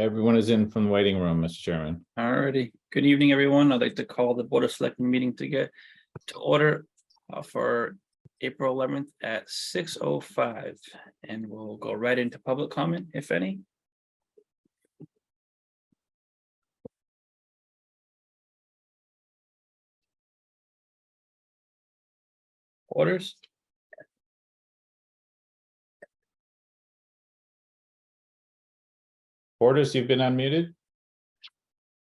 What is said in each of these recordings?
Everyone is in from the waiting room, Mr. Chairman. Alrighty. Good evening, everyone. I'd like to call the Board of Selectmen meeting to order for April 11th at 6:05, and we'll go right into public comment, if any. Orders. Portis, you've been unmuted.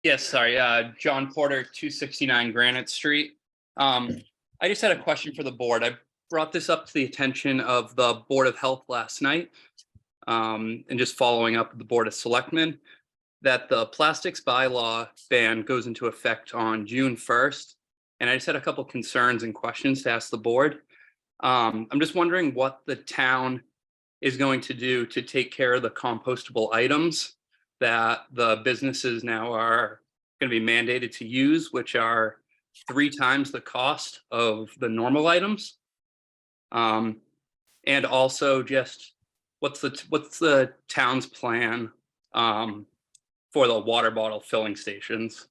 Yes, sorry, John Porter, 269 Granite Street. I just had a question for the board. I brought this up to the attention of the Board of Health last night, and just following up with the Board of Selectmen, that the plastics bylaw ban goes into effect on June 1st. And I just had a couple concerns and questions to ask the board. I'm just wondering what the town is going to do to take care of the compostable items that the businesses now are going to be mandated to use, which are 3 times the cost of the normal items. And also just what's the town's plan for the water bottle filling stations?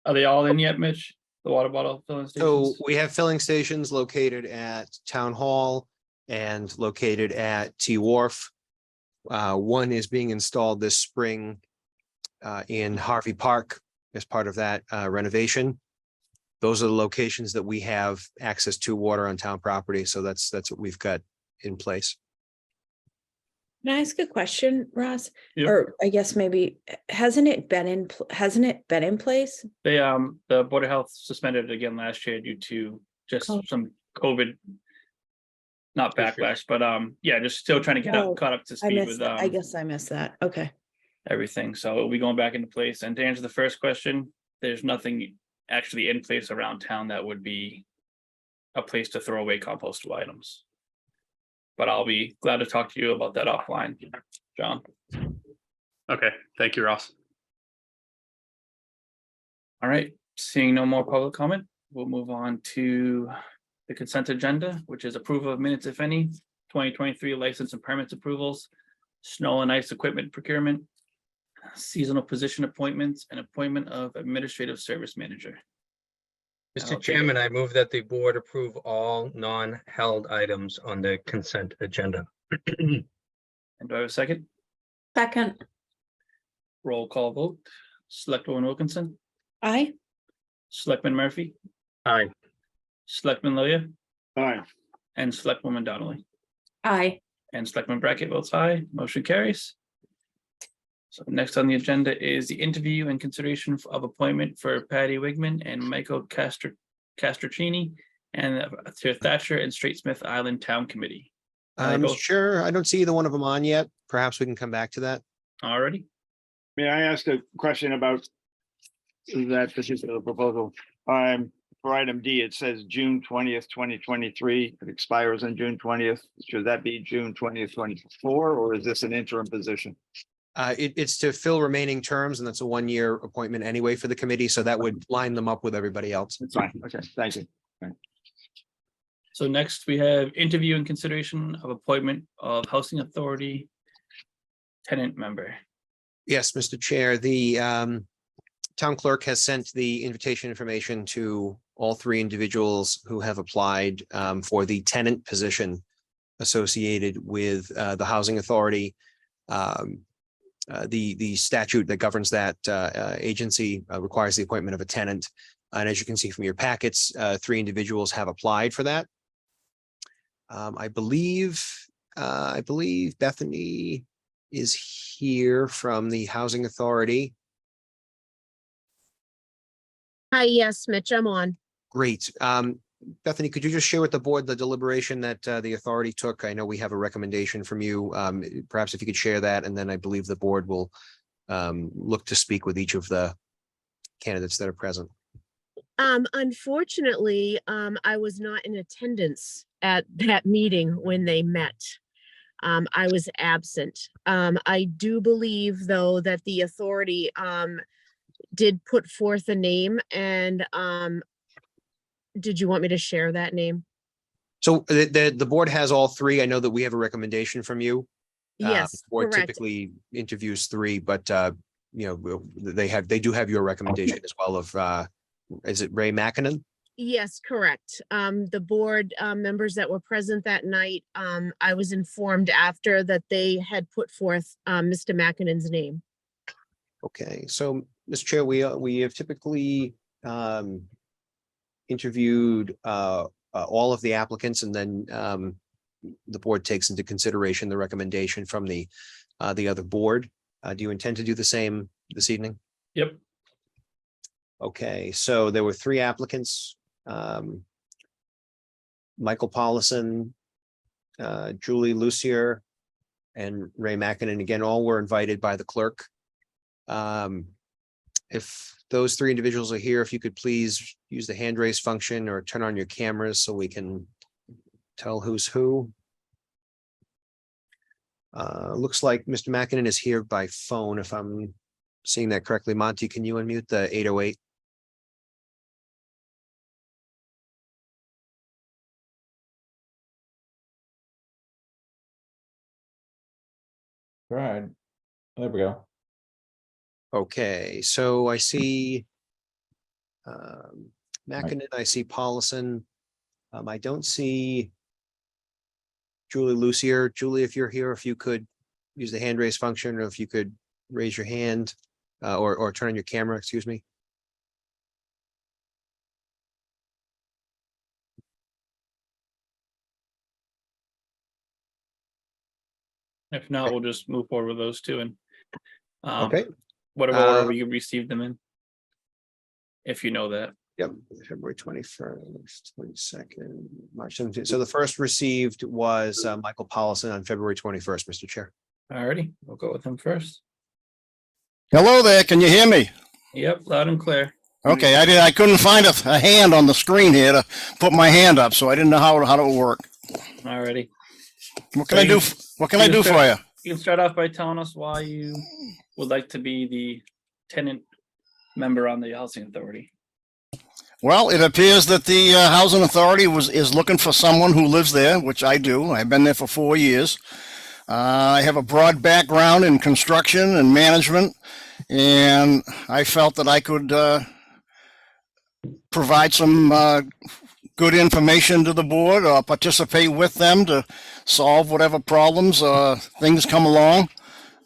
Are they all in yet, Mitch? The water bottle filling stations? So we have filling stations located at Town Hall and located at T Wharf. One is being installed this spring in Harvey Park as part of that renovation. Those are the locations that we have access to water on town property. So that's what we've got in place. Can I ask a question, Ross? Yep. Or I guess maybe hasn't it been in place? They the Board of Health suspended it again last year due to just some COVID, not backlash, but yeah, just still trying to get caught up to speed with I guess I missed that. Okay. everything. So it'll be going back into place. And to answer the first question, there's nothing actually in place around town that would be a place to throw away compostable items. But I'll be glad to talk to you about that offline, John. Okay, thank you, Ross. All right, seeing no more public comment, we'll move on to the consent agenda, which is approval of minutes, if any, 2023 license and permits approvals, snow and ice equipment procurement, seasonal position appointments, and appointment of administrative service manager. Mr. Chairman, I move that the board approve all non-held items on the consent agenda. And do I have a second? Second. Roll call vote. Selectwoman Wilkinson, Aye. Selectman Murphy, Aye. Selectman Lilia, Aye. and Selectwoman Donnelly. Aye. And Selectman Brackett votes aye. Motion carries. So next on the agenda is the interview and consideration of appointment for Patty Wigman and Michael Castrocini and to Thatcher and Straight Smith Island Town Committee. Sure, I don't see either one of them on yet. Perhaps we can come back to that. Already. May I ask a question about that particular proposal? For item D, it says June 20th, 2023. It expires on June 20th. Should that be June 20th, 2024, or is this an interim position? It's to fill remaining terms, and that's a one-year appointment anyway for the committee. So that would line them up with everybody else. It's fine. Okay, thank you. So next we have interview and consideration of appointment of Housing Authority tenant member. Yes, Mr. Chair, the town clerk has sent the invitation information to all 3 individuals who have applied for the tenant position associated with the Housing Authority. The statute that governs that agency requires the appointment of a tenant. And as you can see from your packets, 3 individuals have applied for that. I believe Bethany is here from the Housing Authority. Hi, yes, Mitch, I'm on. Great. Bethany, could you just share with the board the deliberation that the authority took? I know we have a recommendation from you. Perhaps if you could share that, and then I believe the board will look to speak with each of the candidates that are present. Unfortunately, I was not in attendance at that meeting when they met. I was absent. I do believe, though, that the authority did put forth a name, and did you want me to share that name? So the board has all 3. I know that we have a recommendation from you. Yes, Board correct. typically interviews 3, but, they do have your recommendation as well of, is it Ray McKinnon? Yes, correct. The board members that were present that night, I was informed after that they had put forth Mr. McKinnon's name. Okay, so, Mr. Chair, we have typically interviewed all of the applicants, and then the board takes into consideration the recommendation from the other board. Do you intend to do the same this evening? Yep. Okay, so there were 3 applicants. Michael Paulison, Julie Lucier, and Ray McKinnon. Again, all were invited by the clerk. If those 3 individuals are here, if you could please use the hand raise function or turn on your cameras so we can tell who's who. Looks like Mr. McKinnon is here by phone, if I'm seeing that correctly. Monty, can you unmute the 808? Right. There we go. Okay, so I see McKinnon, I see Paulison. I don't see Julie Lucier. Julie, if you're here, if you could use the hand raise function, or if you could raise your hand or turn on your camera, excuse me. If not, we'll just move forward with those 2 and Okay. whatever order you received them in. If you know that. Yep, February 21st, 22nd, March 17th. So the first received was Michael Paulison on February 21st, Mr. Chair. Alrighty, we'll go with him first. Hello there, can you hear me? Yep, loud and clear. Okay, I couldn't find a hand on the screen here to put my hand up, so I didn't know how it would work. Alrighty. What can I do? What can I do for you? You can start off by telling us why you would like to be the tenant member on the housing authority. Well, it appears that the housing authority is looking for someone who lives there, which I do. I've been there for 4 years. I have a broad background in construction and management, and I felt that I could provide some good information to the board or participate with them to solve whatever problems or things come along.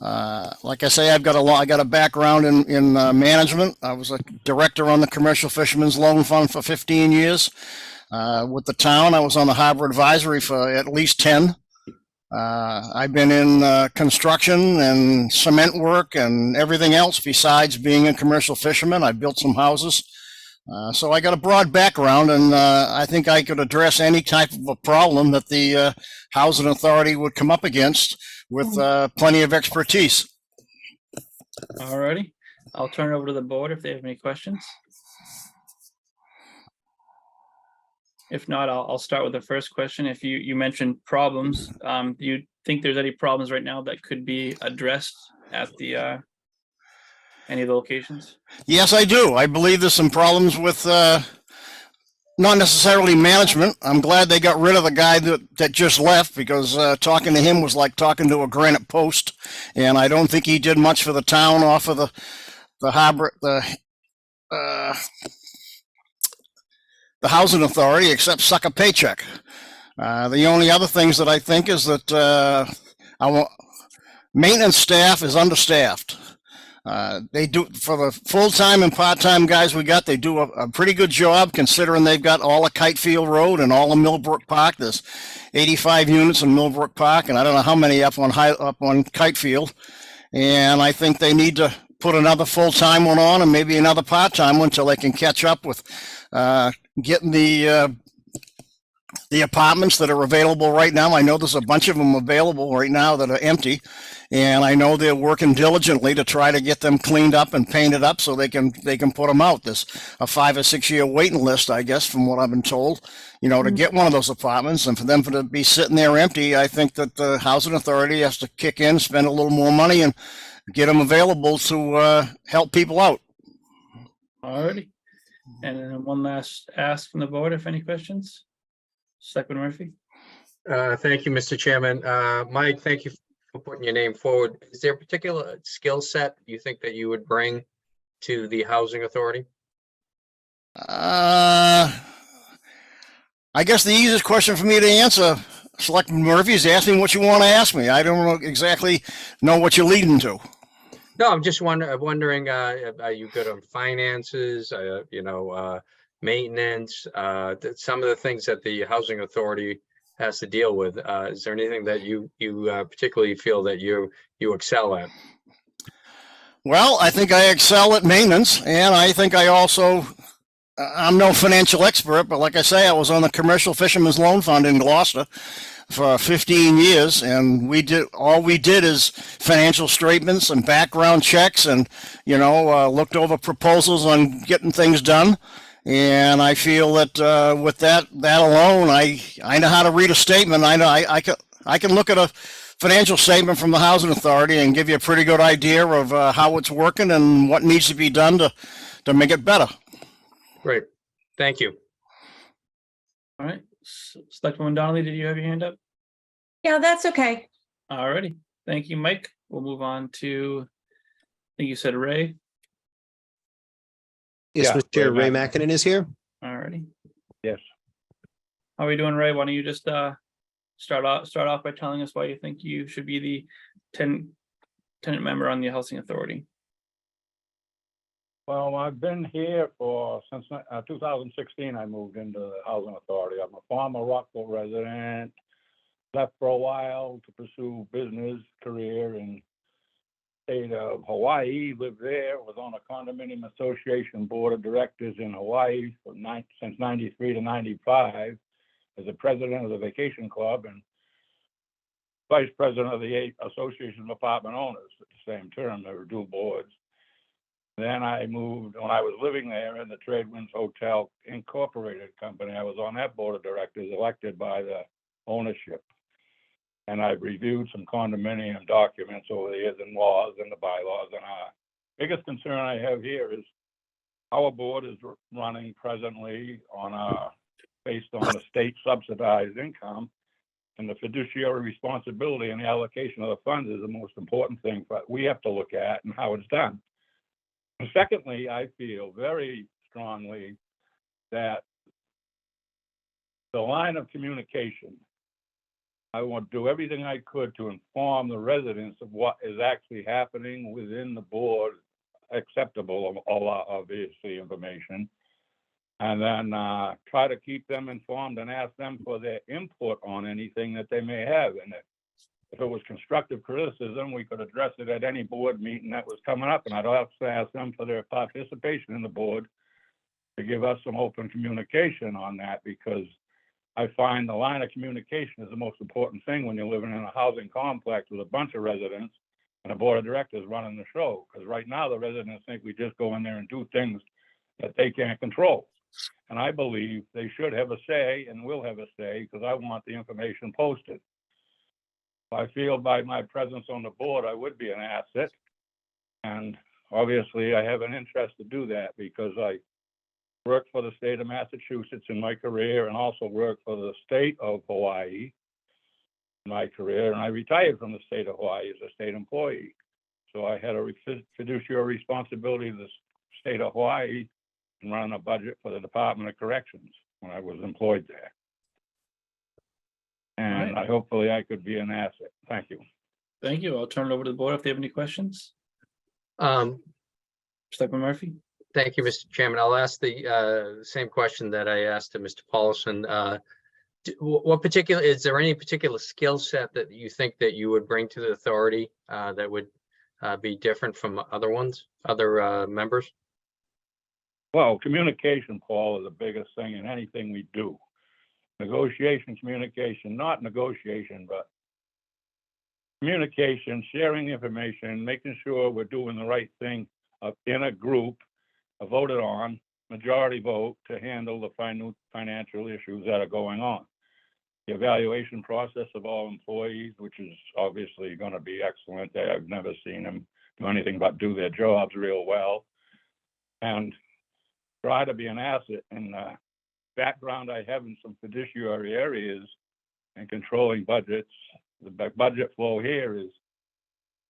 Like I say, I got a background in management. I was a director on the Commercial Fishermen's Loan Fund for 15 years. With the town, I was on the Harbor Advisory for at least 10. I've been in construction and cement work and everything else besides being a commercial fisherman. I built some houses. So I got a broad background, and I think I could address any type of a problem that the housing authority would come up against with plenty of expertise. Alrighty, I'll turn it over to the board if they have any questions. If not, I'll start with the first question. If you mentioned problems, do you think there's any problems right now that could be addressed at the any of the locations? Yes, I do. I believe there's some problems with not necessarily management. I'm glad they got rid of the guy that just left, because talking to him was like talking to a granite post, and I don't think he did much for the town off of the harbor, the housing authority, except suck a paycheck. The only other things that I think is that our maintenance staff is understaffed. They do, for the full-time and part-time guys we got, they do a pretty good job, considering they've got all of Kitefield Road and all of Millbrook Park. There's 85 units in Millbrook Park, and I don't know how many up on Kitefield. And I think they need to put another full-time one on and maybe another part-time one until they can catch up with getting the apartments that are available right now. I know there's a bunch of them available right now that are empty, and I know they're working diligently to try to get them cleaned up and painted up so they can put them out. There's a 5 or 6 year waiting list, I guess, from what I've been told, to get one of those apartments. And for them to be sitting there empty, I think that the housing authority has to kick in, spend a little more money, and get them available to help people out. Alrighty, and then one last ask from the board, if any questions. Selectman Murphy. Thank you, Mr. Chairman. Mike, thank you for putting your name forward. Is there a particular skill set you think that you would bring to the housing authority? I guess the easiest question for me to answer, Selectman Murphy, is ask me what you want to ask me. I don't exactly know what you're leading to. No, I'm just wondering, are you good on finances, maintenance, some of the things that the housing authority has to deal with? Is there anything that you particularly feel that you excel at? Well, I think I excel at maintenance, and I think I also, I'm no financial expert, but like I say, I was on the Commercial Fisherman's Loan Fund in Gloucester for 15 years, and all we did is financial statements and background checks, and looked over proposals on getting things done. And I feel that with that alone, I know how to read a statement. I know I can look at a financial statement from the housing authority and give you a pretty good idea of how it's working and what needs to be done to make it better. Great, thank you. All right, Selectwoman Donnelly, did you have your hand up? Yeah, that's okay. All righty, thank you, Mike. We'll move on to, I think you said Ray. Yes, Yeah, Mr. Ray Ray Mackinnon is here. All righty. Yes. How are we doing, Ray? Why don't you just start off by telling us why you think you should be the tenant member on the housing authority? Well, I've been here since 2016. I moved into the housing authority. I'm a former Rockport resident. Left for a while to pursue business career in state of Hawaii. Lived there. Was on a condominium association board of directors in Hawaii since '93 to '95. As a president of the vacation club and vice president of the Association of Apartment Owners at the same term. They were dual boards. Then I moved, when I was living there in the Tradewinds Hotel Incorporated company, I was on that board of directors elected by the ownership. And I've reviewed some condominium documents over the years and laws and the bylaws. And our biggest concern I have here is our board is running presently based on the state subsidized income, and the fiduciary responsibility and the allocation of the funds is the most important thing that we have to look at and how it's done. And secondly, I feel very strongly that the line of communication, I want to do everything I could to inform the residents of what is actually happening within the board, acceptable of all obviously information, and then try to keep them informed and ask them for their input on anything that they may have. And if it was constructive criticism, we could address it at any board meeting that was coming up. And I'd also ask them for their participation in the board to give us some open communication on that, because I find the line of communication is the most important thing when you're living in a housing complex with a bunch of residents and a board of directors running the show. Because right now the residents think we just go in there and do things that they can't control. And I believe they should have a say and will have a say, because I want the information posted. I feel by my presence on the board, I would be an asset. And obviously I have an interest to do that, because I worked for the state of Massachusetts in my career and also worked for the state of Hawaii in my career. And I retired from the state of Hawaii as a state employee. So I had a fiduciary responsibility to the state of Hawaii and running a budget for the Department of Corrections when I was employed there. And hopefully I could be an asset. Thank you. Thank you. I'll turn it over to the board if they have any questions. Um, Selectman Murphy? Thank you, Mr. Chairman. I'll ask the same question that I asked to Mr. Paulson. Is there any particular skill set that you think that you would bring to the authority that would be different from other members? Well, communication, Paul, is the biggest thing in anything we do. Negotiation, communication, not negotiation, but communication, sharing information, making sure we're doing the right thing in a group, voted on, majority vote to handle the financial issues that are going on. The evaluation process of all employees, which is obviously going to be excellent. I've never seen them do anything but do their jobs real well. And try to be an asset in the background I have in some fiduciary areas and controlling budgets. The budget flow here is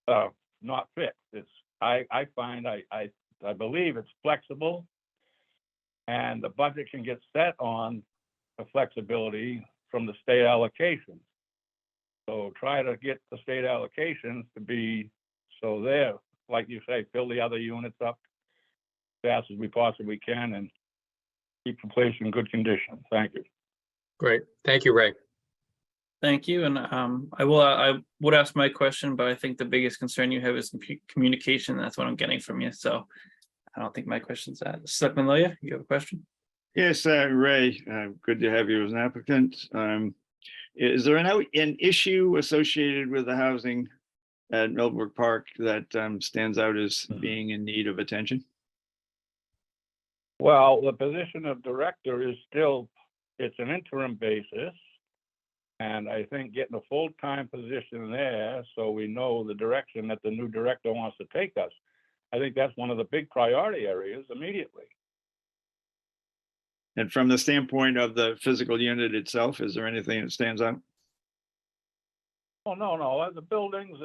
not fixed. I find, I believe it's flexible. And the budget can get set on the flexibility from the state allocations. So try to get the state allocations to be, so there, like you say, fill the other units up as fast as we possibly can and keep the place in good condition. Thank you. Great. Thank you, Ray. Thank you. And I would ask my question, but I think the biggest concern you have is communication. That's what I'm getting from you. So I don't think my question's that. Selectman Loya, you have a question? Yes, Ray, good to have you as an applicant. Is there an issue associated with the housing at Millbrook Park that stands out as being in need of attention? Well, the position of director is still, it's an interim basis. And I think getting a full-time position there, so we know the direction that the new director wants to take us. I think that's one of the big priority areas immediately. And from the standpoint of the physical unit itself, is there anything that stands out? Oh, no. The buildings,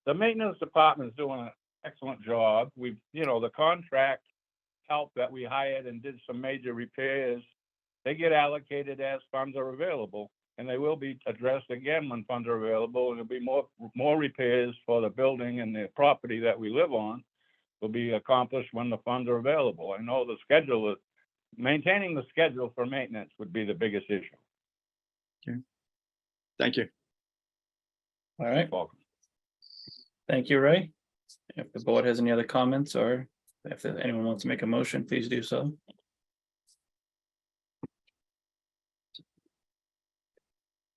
the maintenance department is doing an excellent job. We've, the contract help that we hired and did some major repairs, they get allocated as funds are available, and they will be addressed again when funds are available. And there'll be more repairs for the building and the property that we live on will be accomplished when the funds are available. I know the schedule is, maintaining the schedule for maintenance would be the biggest issue. Okay. Thank you. All right. Welcome. Thank you, Ray. If the board has any other comments or if anyone wants to make a motion, please do so.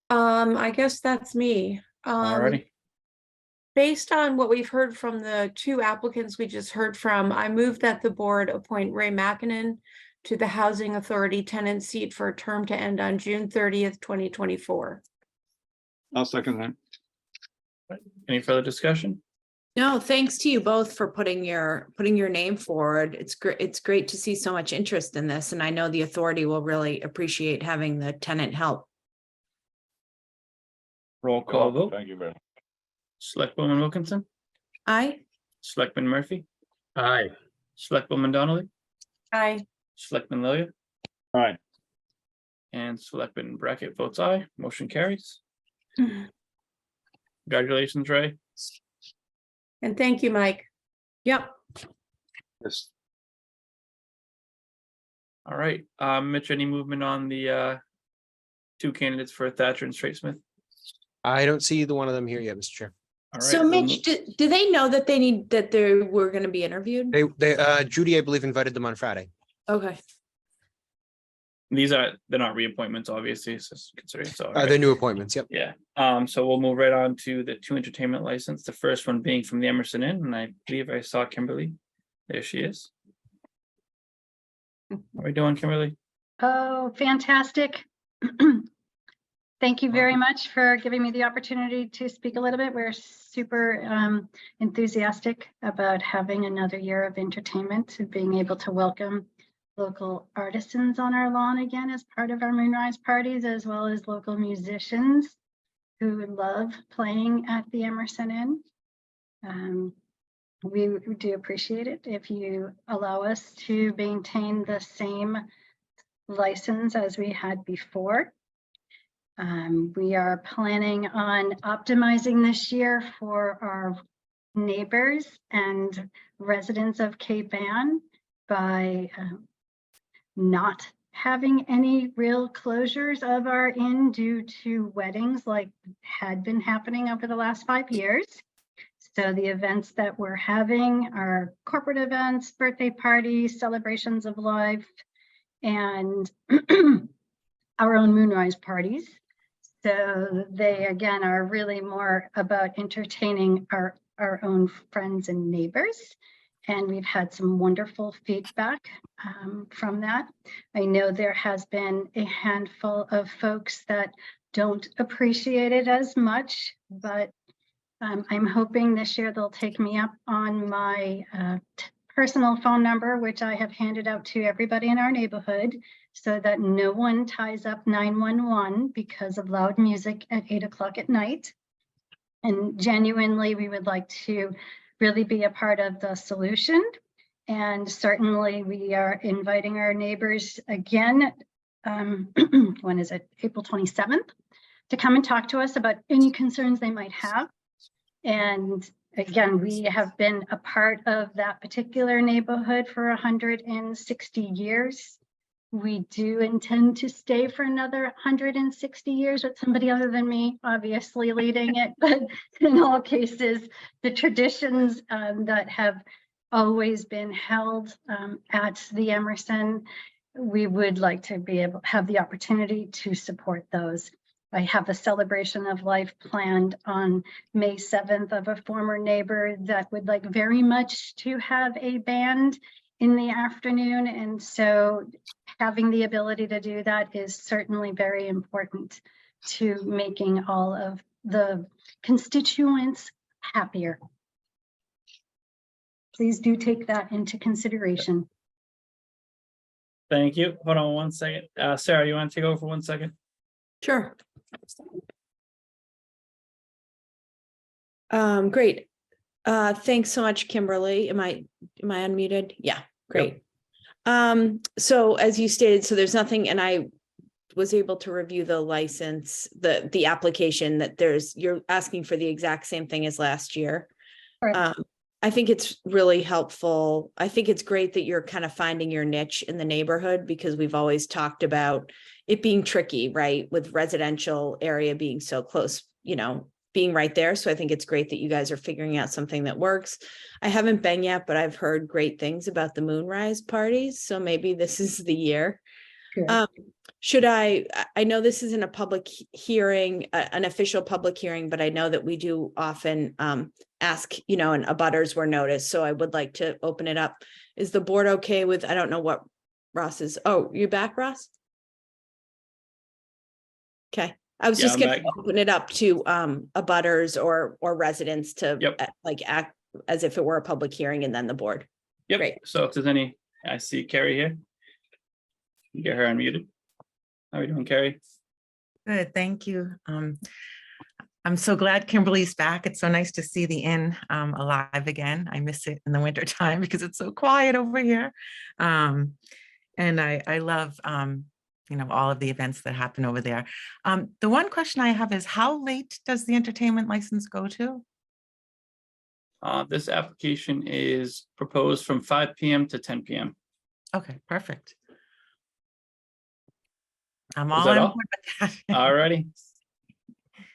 I guess that's me. Alrighty. Based on what we've heard from the two applicants we just heard from, I move that the board appoint Ray Mackinnon to the Housing Authority tenant seat for a term to end on June 30th, 2024. I'll second that. Any further discussion? No, thanks to you both for putting your name forward. It's great. It's great to see so much interest in this, and I know the authority will really appreciate having the tenant help. Roll call vote. Thank you very much. Selectwoman Wilkinson, Aye. Selectman Murphy, Aye. Selectwoman Donnelly, Aye. Selectman Lilia, All right. and Selectman Brackett votes aye. Motion carries. Congratulations, Ray. And thank you, Mike. Yep. Yes. All right, Mitch, any movement on the two candidates for Thatcher and Straightsmith? I don't see either one of them here yet, Mr. Chair. All right. So Mitch, do they know that they were going to be interviewed? Judy, I believe, invited them on Friday. Okay. They're not reappointments, obviously, it's just considering, so. all right. They're new appointments. Yep. Yeah, so we'll move right on to the two entertainment license, the first one being from the Emerson Inn, and I believe I saw Kimberly. There she is. How are we doing, Kimberly? Oh, fantastic. Thank you very much for giving me the opportunity to speak a little bit. We're super enthusiastic about having another year of entertainment and being able to welcome local artisans on our lawn again as part of our Moonrise parties, as well as local musicians who love playing at the Emerson Inn. We do appreciate it if you allow us to maintain the same license as we had before. We are planning on optimizing this year for our neighbors and residents of Cape Ann by not having any real closures of our inn due to weddings like had been happening over the last 5 years. So the events that we're having are corporate events, birthday parties, celebrations of life, and our own Moonrise parties. So they, again, are really more about entertaining our own friends and neighbors. And we've had some wonderful feedback from that. I know there has been a handful of folks that don't appreciate it as much, but I'm hoping this year they'll take me up on my personal phone number, which I have handed out to everybody in our neighborhood, so that no one ties up 911 because of loud music at 8 o'clock at night. And genuinely, we would like to really be a part of the solution. And certainly we are inviting our neighbors again, when is it, April 27th, to come and talk to us about any concerns they might have. And again, we have been a part of that particular neighborhood for 160 years. We do intend to stay for another 160 years with somebody other than me, obviously leading it. But in all cases, the traditions that have always been held at the Emerson, we would like to be able to have the opportunity to support those. I have a celebration of life planned on May 7th of a former neighbor that would like very much to have a band in the afternoon. And so having the ability to do that is certainly very important to making all of the constituents happier. Please do take that into consideration. Thank you. Hold on one second. Sarah, you want to take over for 1 second? Sure. Great. Thanks so much, Kimberly. Am I unmuted? Yeah, great. So as you stated, so there's nothing, and I was able to review the license, the application that you're asking for the exact same thing as last year. Correct. I think it's really helpful. I think it's great that you're kind of finding your niche in the neighborhood, because we've always talked about it being tricky, right? With residential area being so close, being right there. So I think it's great that you guys are figuring out something that works. I haven't been yet, but I've heard great things about the moonrise parties. So maybe this is the year. Sure. Should I know this isn't a public hearing, an official public hearing, but I know that we do often ask, and abutters were noticed. So I would like to open it up. Is the board okay with, I don't know what Ross is. Oh, you back, Ross? Okay. I was just going to open it up to abutters or residents to act as if it were a public hearing, and then the board. Yep. Great. So if there's any, I see Carrie here. Get her unmuted. How are we doing, Carrie? Good, thank you. I'm so glad Kimberly's back. It's so nice to see the inn alive again. I miss it in the winter time because it's so quiet over here. And I love, all of the events that happen over there. The one question I have is, how late does the entertainment license go to? This application is proposed from 5 p.m. to 10 p.m. Okay, perfect. I'm Is all that on all? board with that. Alrighty.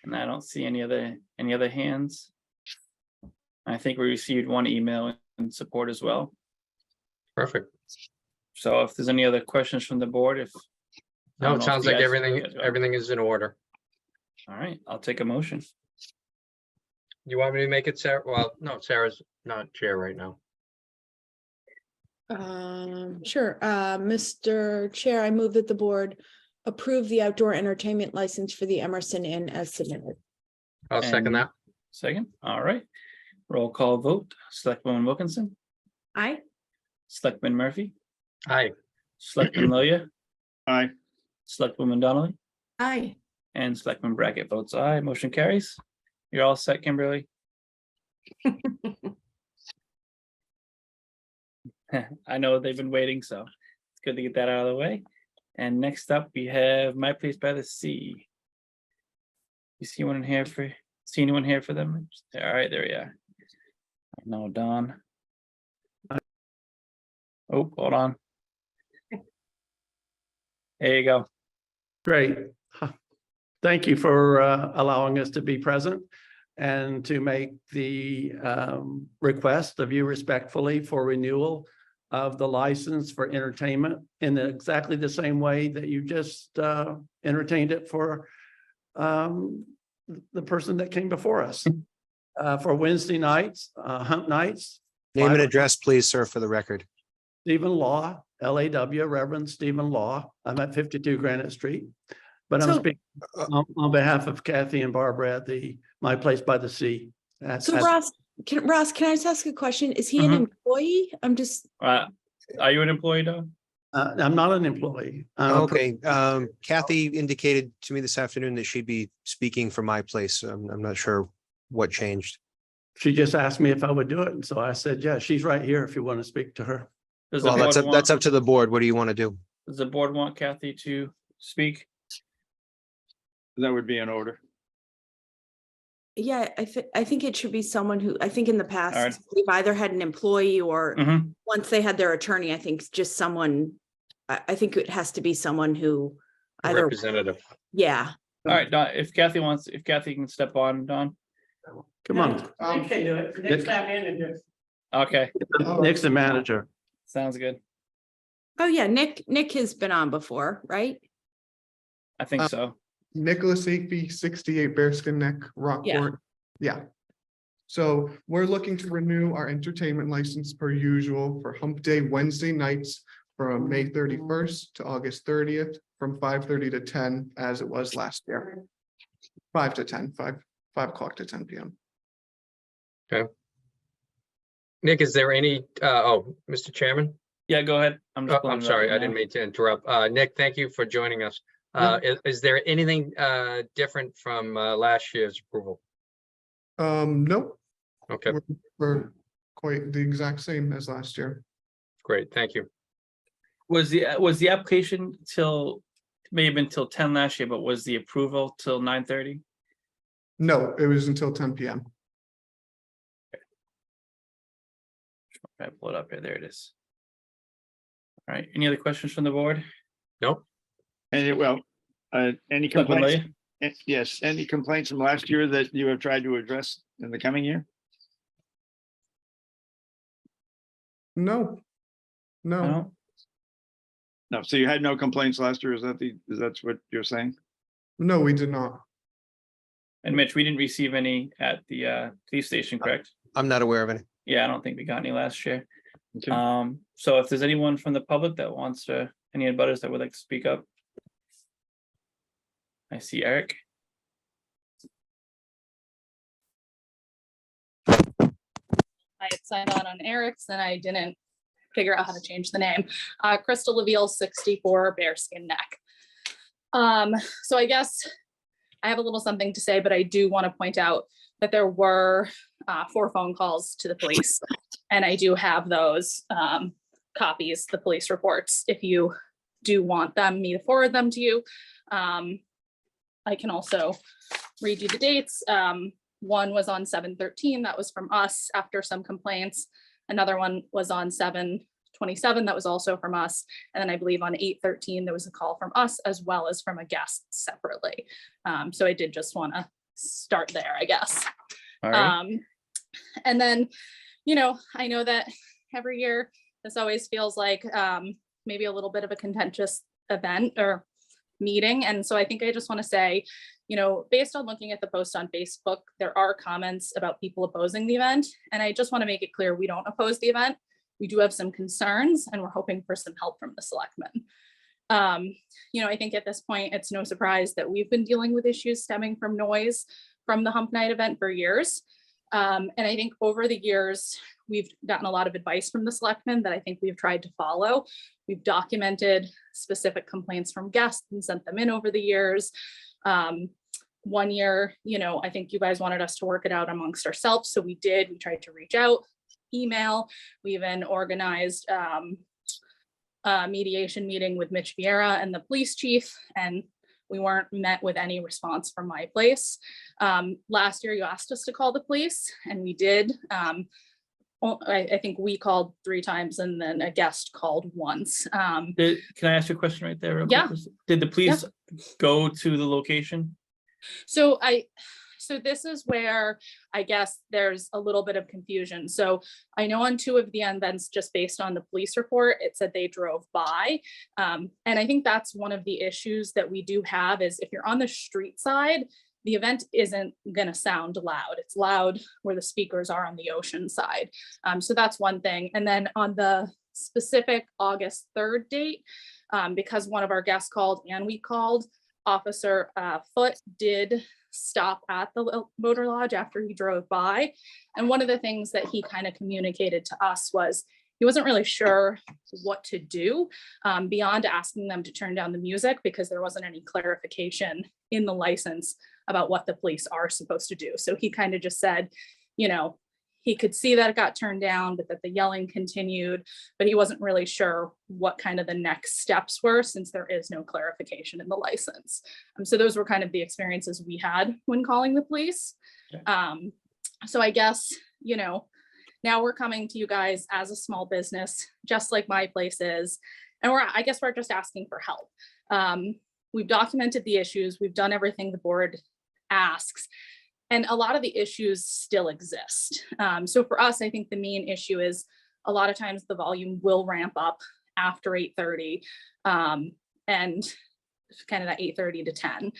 And I don't see any other hands. I think we received one email in support as well. Perfect. So if there's any other questions from the board, I No, don't it know sounds if you like guys- everything is in order. All right, I'll take a motion. You want me to make it, Sarah? Well, no, Sarah's not chair right now. Sure. Mr. Chair, I move that the board approve the outdoor entertainment license for the Emerson Inn as submitted. I'll second And- that. Second, all right. Roll call vote. Selectwoman Wilkinson, Aye. Selectman Murphy, Aye. Selectman Lilia, Aye. Selectwoman Donnelly, Aye. and Selectman Brackett votes aye. Motion carries. You're all set, Kimberly. I know they've been waiting, so it's good to get that out of the way. And next up, we have My Place by the Sea. You see anyone here for them? All right, there we are. No, Don. Oh, hold on. There you go. Great. Thank you for allowing us to be present and to make the request of you respectfully for renewal of the license for entertainment in exactly the same way that you just entertained it for the person that came before us. For Wednesday nights, hunt nights. Name and 5 address, please, sir, for the record. Stephen Law, LAW, Reverend Stephen Law. I'm at 52 Granite Street. But I'm So- speaking on behalf of Kathy and Barbara at My Place by the Sea. So Ross, can I just ask a question? Is he an employee? I'm just, Are you an employee, Don? I'm not an employee. I'm a Okay, Kathy indicated to me this afternoon that she'd be speaking for My Place. I'm not sure what changed? She just asked me if I would do it. And so I said, yeah, she's right here if you want to speak to her. Does the Well, board that's want, up to the board. What do you want to do? does the board want Kathy to speak? That would be in order. Yeah, I think it should be someone who, I think in the right. past, we've either had an employee or Mhm. once they had their attorney, I think just someone, I think it has to be someone who either, Representative. yeah. All right, Don, if Kathy can step on, Don. Come on. Nick can do it. Nick's our manager. Okay, Nick's the manager. sounds good. Oh, yeah, Nick has been on before, right? I think so. Nicholas Apey, 68 Bearskin Neck, Rockport. Yeah. So we're looking to renew our entertainment license per usual for Hump Day Wednesday nights from May 31st to August 30th, from 5:30 to 10, as it was last year. 5 to 10, 5 o'clock to 10 p.m. Nick, is there any, Mr. Chairman? Yeah, go ahead. I'm just. pulling I'm it up sorry, right I didn't now. mean to interrupt. Nick, thank you for joining us. Is there anything different from last year's approval? Nope, Okay, we're quite the exact same as last year. great, thank you. Was the application till, may have been till 10 last year, but was the approval till 9:30? No, it was until 10 p.m. I pull it up here. There it is. All right. Any other questions from the board? Nope. And any Selectman complaints? Lay? Yes, any complaints from last year that you have tried to address in the coming year? No. No? No, so you had no complaints last year, is that's what you're saying? No, we did not. And Mitch, we didn't receive any at the police station, correct? I'm not aware of any. Yeah, I don't think we got any last year. Okay. So if there's anyone from the public that wants to, any abutters that would like to speak up. I see Eric. I had signed on Eric's and I didn't figure out how to change the name. Crystal Leveal, 64 Bearskin Neck. So I guess I have a little something to say, but I do want to point out that there were 4 phone calls to the police. And I do have those copies, the police reports, if you do want me to forward them to you. I can also read you the dates. One was on 7/13, that was from us after some complaints. Another one was on 7/27, that was also from us. And then I believe on 8/13, there was a call from us as well as from a guest separately. So I did just want to start there, I guess. All right. And then, you know, I know that every year this always feels like maybe a little bit of a contentious event or meeting. And so I think I just want to say, you know, based on looking at the post on Facebook, there are comments about people opposing the event. And I just want to make it clear, we don't oppose the event. We do have some concerns and we're hoping for some help from the selectmen. You know, I think at this point, it's no surprise that we've been dealing with issues stemming from noise from the Hump Night event for years. And I think over the years, we've gotten a lot of advice from the selectmen that I think we've tried to follow. We've documented specific complaints from guests and sent them in over the years. One year, you know, I think you guys wanted us to work it out amongst ourselves. So we did, we tried to reach out, email, we even organized a mediation meeting with Mitch Vieira and the police chief, and we weren't met with any response from my place. Last year, you asked us to call the police, and we did. I think we called 3 times, and then a guest called once. Can I ask you a question right there? Real Yeah. quick? Did the police go to the location? So this is where I guess there's a little bit of confusion. So I know on 2 of the events, just based on the police report, it said they drove by. And I think that's one of the issues that we do have is if you're on the street side, the event isn't going to sound loud. It's loud where the speakers are on the ocean side. So that's one thing. And then on the specific August 3rd date, because one of our guests called and we called, Officer Foote did stop at the motor lodge after he drove by. And one of the things that he kind of communicated to us was he wasn't really sure what to do beyond asking them to turn down the music because there wasn't any clarification in the license about what the police are supposed to do. So he kind of just said, you know, he could see that it got turned down, but that the yelling continued, but he wasn't really sure what kind of the next steps were since there is no clarification in the license. So those were kind of the experiences we had when calling the police. So I guess, you know, now we're coming to you guys as a small business, just like my place is, and I guess we're just asking for help. We've documented the issues, we've done everything the board asks, and a lot of the issues still exist. So for us, I think the main issue is a lot of times the volume will ramp up after 8:30 and kind of that 8:30 to 10.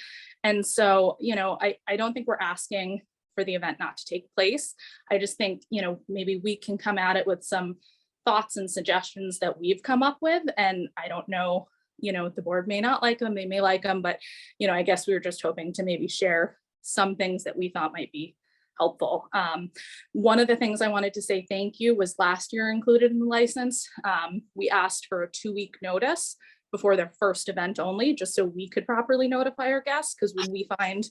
And so, you know, I don't think we're asking for the event not to take place. I just think, you know, maybe we can come at it with some thoughts and suggestions that we've come up with. And I don't know, you know, the board may not like them, they may like them, but, you know, I guess we were just hoping to maybe share some things that we thought might be helpful. One of the things I wanted to say thank you was last year included in the license. We asked for a 2-week notice before their first event only, just so we could properly notify our guests, because when we find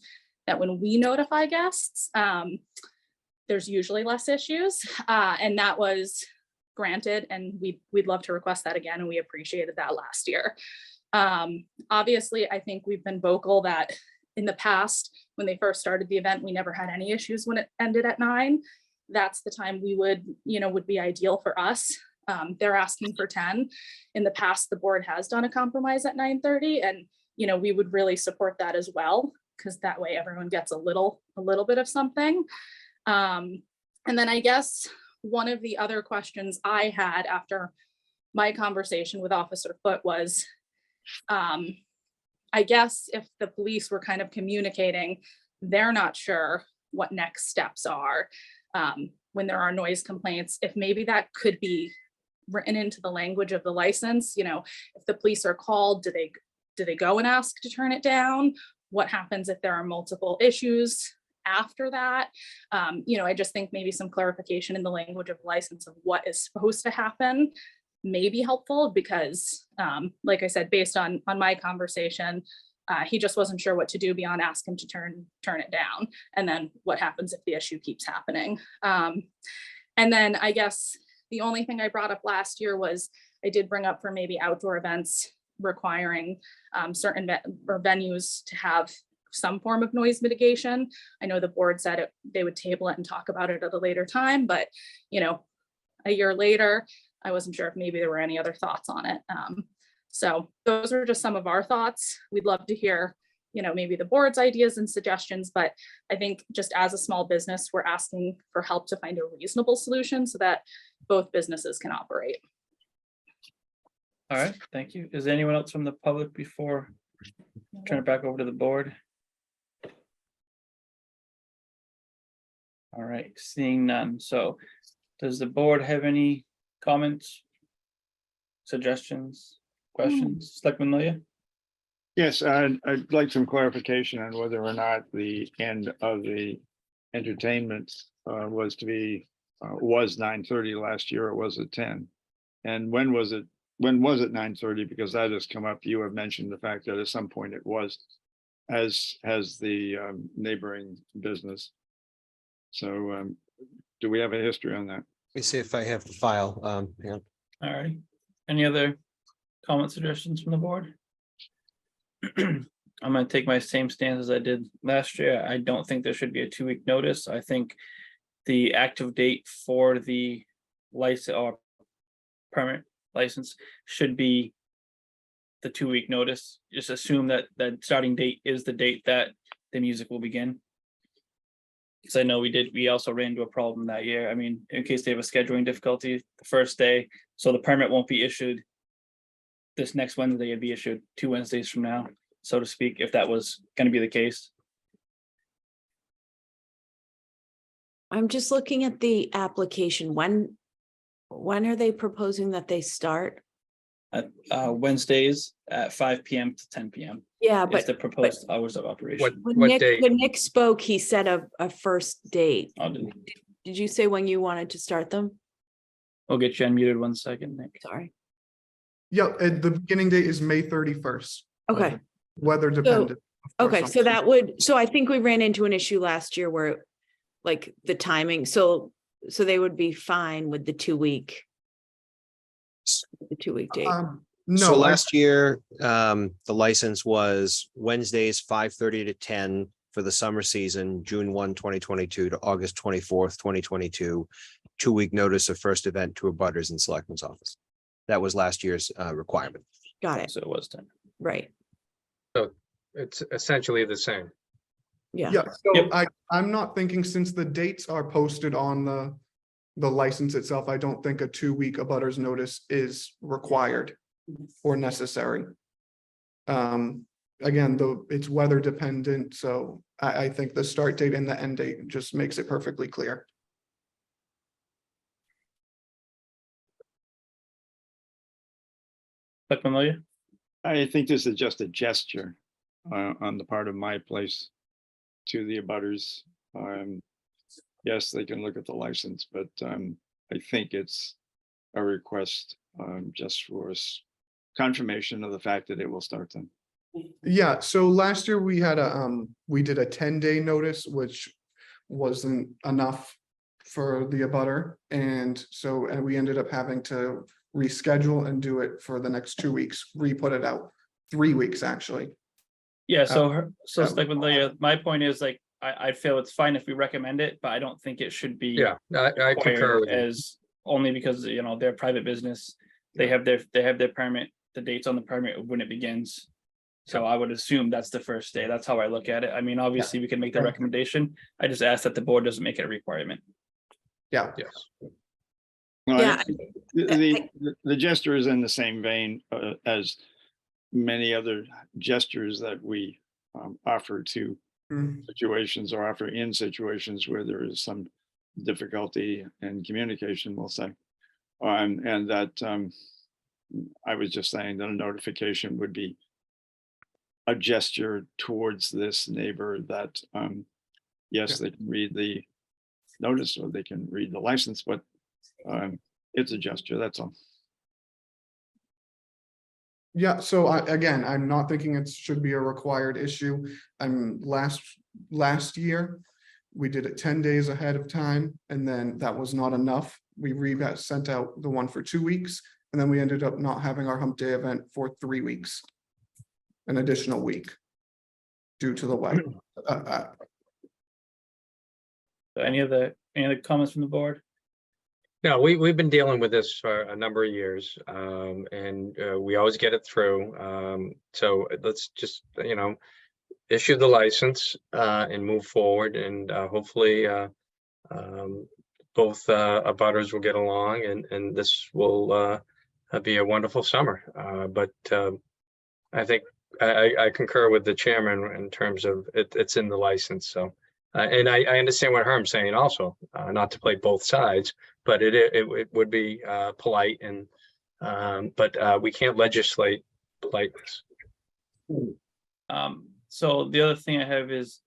that when we notify guests, there's usually less issues. And that was granted, and we'd love to request that again, and we appreciated that last year. Obviously, I think we've been vocal that in the past, when they first started the event, we never had any issues when it ended at 9. That's the time we would, you know, would be ideal for us. They're asking for 10. In the past, the board has done a compromise at 9:30, and, you know, we would really support that as well, because that way everyone gets a little bit of something. And then I guess one of the other questions I had after my conversation with Officer Foote was, I guess if the police were kind of communicating, they're not sure what next steps are when there are noise complaints, if maybe that could be written into the language of the license. You know, if the police are called, do they go and ask to turn it down? What happens if there are multiple issues after that? You know, I just think maybe some clarification in the language of the license of what is supposed to happen may be helpful, because like I said, based on my conversation, he just wasn't sure what to do beyond ask him to turn it down. And then what happens if the issue keeps happening? And then I guess the only thing I brought up last year was I did bring up for maybe outdoor events requiring certain venues to have some form of noise mitigation. I know the board said they would table it and talk about it at a later time, but, you know, a year later, I wasn't sure if maybe there were any other thoughts on it. So those are just some of our thoughts. We'd love to hear, you know, maybe the board's ideas and suggestions, but I think just as a small business, we're asking for help to find a reasonable solution so that both businesses can operate. All right, thank you. Is there anyone else from the public before I turn it back over to the board? All right, seeing none. So does the board have any comments, suggestions, questions? Selectman Lilia? Yes, I'd like some clarification on whether or not the end of the entertainment was 9:30 last year, or was it 10? And when was it 9:30? Because that has come up. You have mentioned the fact that at some point it was, as has the neighboring business. So do we have a history on that? Let me see if I have the file. Hang on. All right. Any other comment, suggestions from the board? I'm going to take my same stance as I did last year. I don't think there should be a 2-week notice. I think the active date for the license or permit license should be the 2-week notice. Just assume that that starting date is the date that the music will begin. Because I know we also ran into a problem that year. I mean, in case they have a scheduling difficulty the first day, so the permit won't be issued this next Wednesday, it'd be issued 2 Wednesdays from now, so to speak, if that was going to be the case. I'm just looking at the application. When are they proposing that they start? Wednesdays at 5 p.m. to 10 p.m. Yeah, It's the proposed hours of operation. when Nick spoke, he said a first date. I'll do. Did you say when you wanted to start them? We'll get you unmuted 1 second, Nick. Sorry. Yeah, and the beginning date is May 31st. Okay. Weather dependent. of course, Okay, so that would, so I think we ran into an issue last year where like the timing, so they would be fine with the 2-week. The 2-week date. So No, last year, the license was Wednesdays, 5:30 to 10 for the summer season, June 1, 2022 to August 24th, 2022. 2-week notice of first event to abutters in Selectman's office. That was last year's requirement. Got it. So it was 10. Right. It's essentially the same. Yeah. yeah, so Yep. I'm not thinking, since the dates are posted on the license itself, I don't think a 2-week abutters notice is required or necessary. Again, though, it's weather dependent, so I think the start date and the end date just makes it perfectly clear. Selectman Lilia? I think this is just a gesture on the part of my place to the abutters. Yes, they can look at the license, but I think it's a request just for confirmation of the fact that it will start then. Yeah, so last year we had we did a 10-day notice, which wasn't enough for the abutter. And we ended up having to reschedule and do it for the next 2 weeks, re-put it out, 3 weeks, actually. Yeah, so that Selectman Lilia, my point is like, I feel it's fine if we recommend it, but I don't think it should be. Yeah, I concur required with you. as only because, you know, they're a private business. They have their permit, the dates on the permit of when it begins. So I would assume that's the first day. That's how I look at it. I mean, obviously we can make the Yeah. recommendation. I just ask that the board doesn't make it a requirement. Yeah, Yes. Well, Yeah, the gesture is in the same vein as many other gestures that we offer to Mm. situations or offer in situations where there is some difficulty in communication, we'll say. And that I was just saying that a notification would be a gesture towards this neighbor that yes, they can read the notice or they can read the license, but it's a gesture, that's all. yeah, so again, I'm not thinking it should be a required issue. Last year, we did it 10 days ahead of time, and then that was not enough. We sent out the one for 2 weeks, and then we ended up not having our hump day event for 3 weeks. An additional week due to the weather. Any other comments from the board? No, we've been dealing with this for a number of years, and we always get it through. So let's just, issue the license and move forward, and hopefully both abutters will get along, and this will be a wonderful summer. But I think I concur with the chairman in terms of it's in the license. So, and I understand what Herm's saying also, not to play both sides, but it would be polite, and but we can't legislate politeness. So the other thing I have is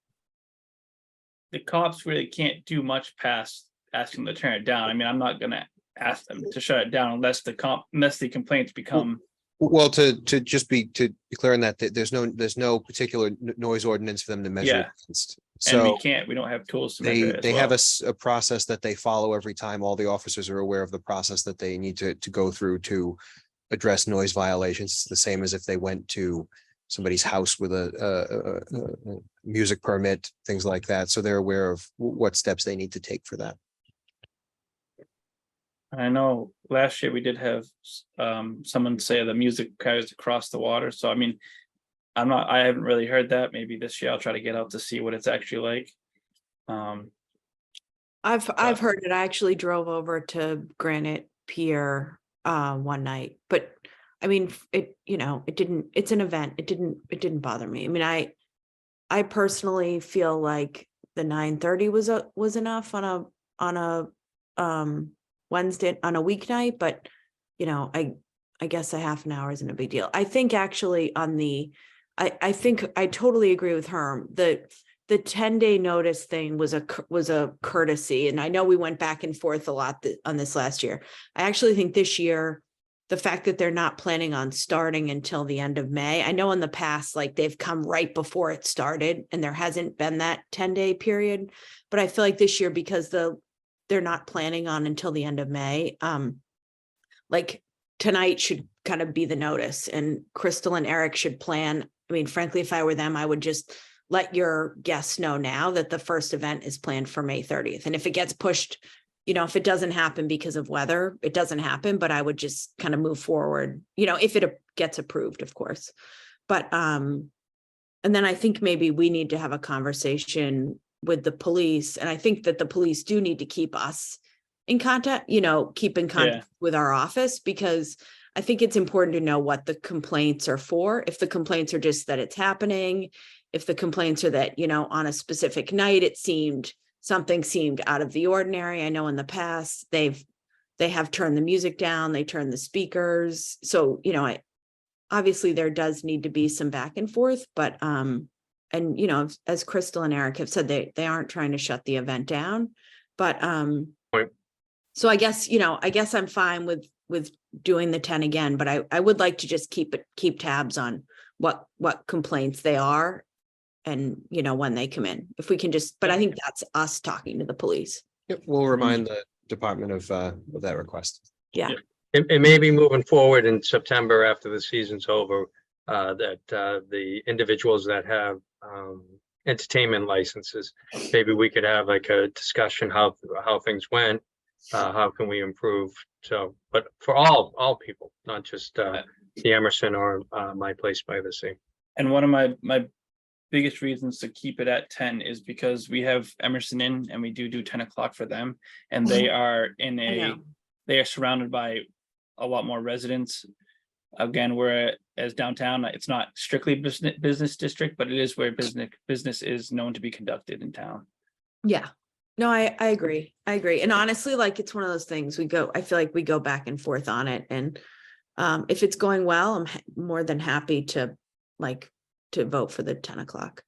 the cops really can't do much past asking them to turn it down. I mean, I'm not gonna ask them to shut it down unless the complaints become. Well, to be clear on that, there's no particular noise ordinance for them to measure Yeah. against. And So we don't have tools to measure it as they have well. a process that they follow every time. All the officers are aware of the process that they need to go through to address noise violations. It's the same as if they went to somebody's house with a music permit, things like that. So they're aware of what steps they need to take for that. I know last year we did have someone say the music carries across the water. So I mean, I haven't really heard that. Maybe this year I'll try to get out to see what it's actually like. I've heard it. I actually drove over to Granite Pier one night, but I mean, it's an event. It didn't bother me. I mean, I personally feel like the 9:30 was enough on a Wednesday, on a weeknight, but I guess a half an hour isn't a big deal. I think actually I think I totally agree with Herm that the 10-day notice thing was a courtesy, and I know we went back and forth a lot on this last year. I actually think this year, the fact that they're not planning on starting until the end of May, I know in the past, like they've come right before it started and there hasn't been that 10-day period. But I feel like this year, because they're not planning on until the end of May, like tonight should kind of be the notice, and Crystal and Eric should plan. I mean, frankly, if I were them, I would just let your guests know now that the first event is planned for May 30th. And if it gets pushed, if it doesn't happen because of weather, it doesn't happen, but I would just kind of move forward, if it gets approved, of course. But, and then I think maybe we need to have a conversation with the police. And I think that the police do need to keep us in contact, keep in contact with our office, because I think it's important to know what the complaints are for. If the complaints are just that it's happening, if the complaints are that, on a specific night, something seemed out of the ordinary. I know in the past they have turned the music down, they turned the speakers. So, obviously there does need to be some back and forth, but, as Crystal and Eric have said, they aren't trying to shut the event down, but, so I guess, I'm fine with doing the 10 again, but I would like to just keep tabs on what complaints they are and, when they come in, if we can but I think that's us talking to the police. Yep, we'll remind the department of that request. Yeah. It may be moving forward in September after the season's over, that the individuals that have entertainment licenses, maybe we could have like a discussion how things went, how can we improve? So, but for all people, not just the Emerson or My Place by the Sea. And one of my biggest reasons to keep it at 10 is because we have Emerson in, and we do 10 o'clock for them, and they are they are surrounded by a lot more residents. Again, as downtown, it's not strictly business district, but it is where business is known to be conducted in town. Yeah. No, I agree. And honestly, like, it's one of those things I feel like we go back and forth on it. And if it's going well, I'm more than happy to vote for the 10 o'clock.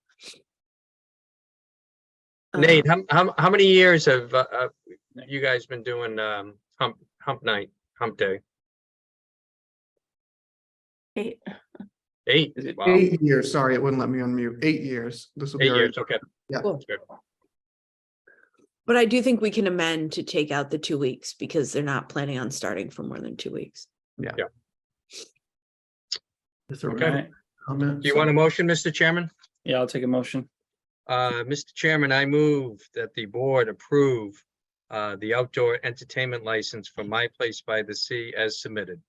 Nate, how many years have you guys been doing hump day? 8. 8. Wow. 8 years. Sorry, it wouldn't let me unmute. 8 years. This will be 8 years. Okay. Yeah. Cool. Good. But I do think we can amend to take out the 2 weeks, because they're not planning on starting for more than 2 weeks. Yeah. Is there Okay. comment? Do you want a motion, Mr. Chairman? Yeah, I'll take a motion. Mr. Chairman, I move that the board approve the outdoor entertainment license for My Place by the Sea as submitted.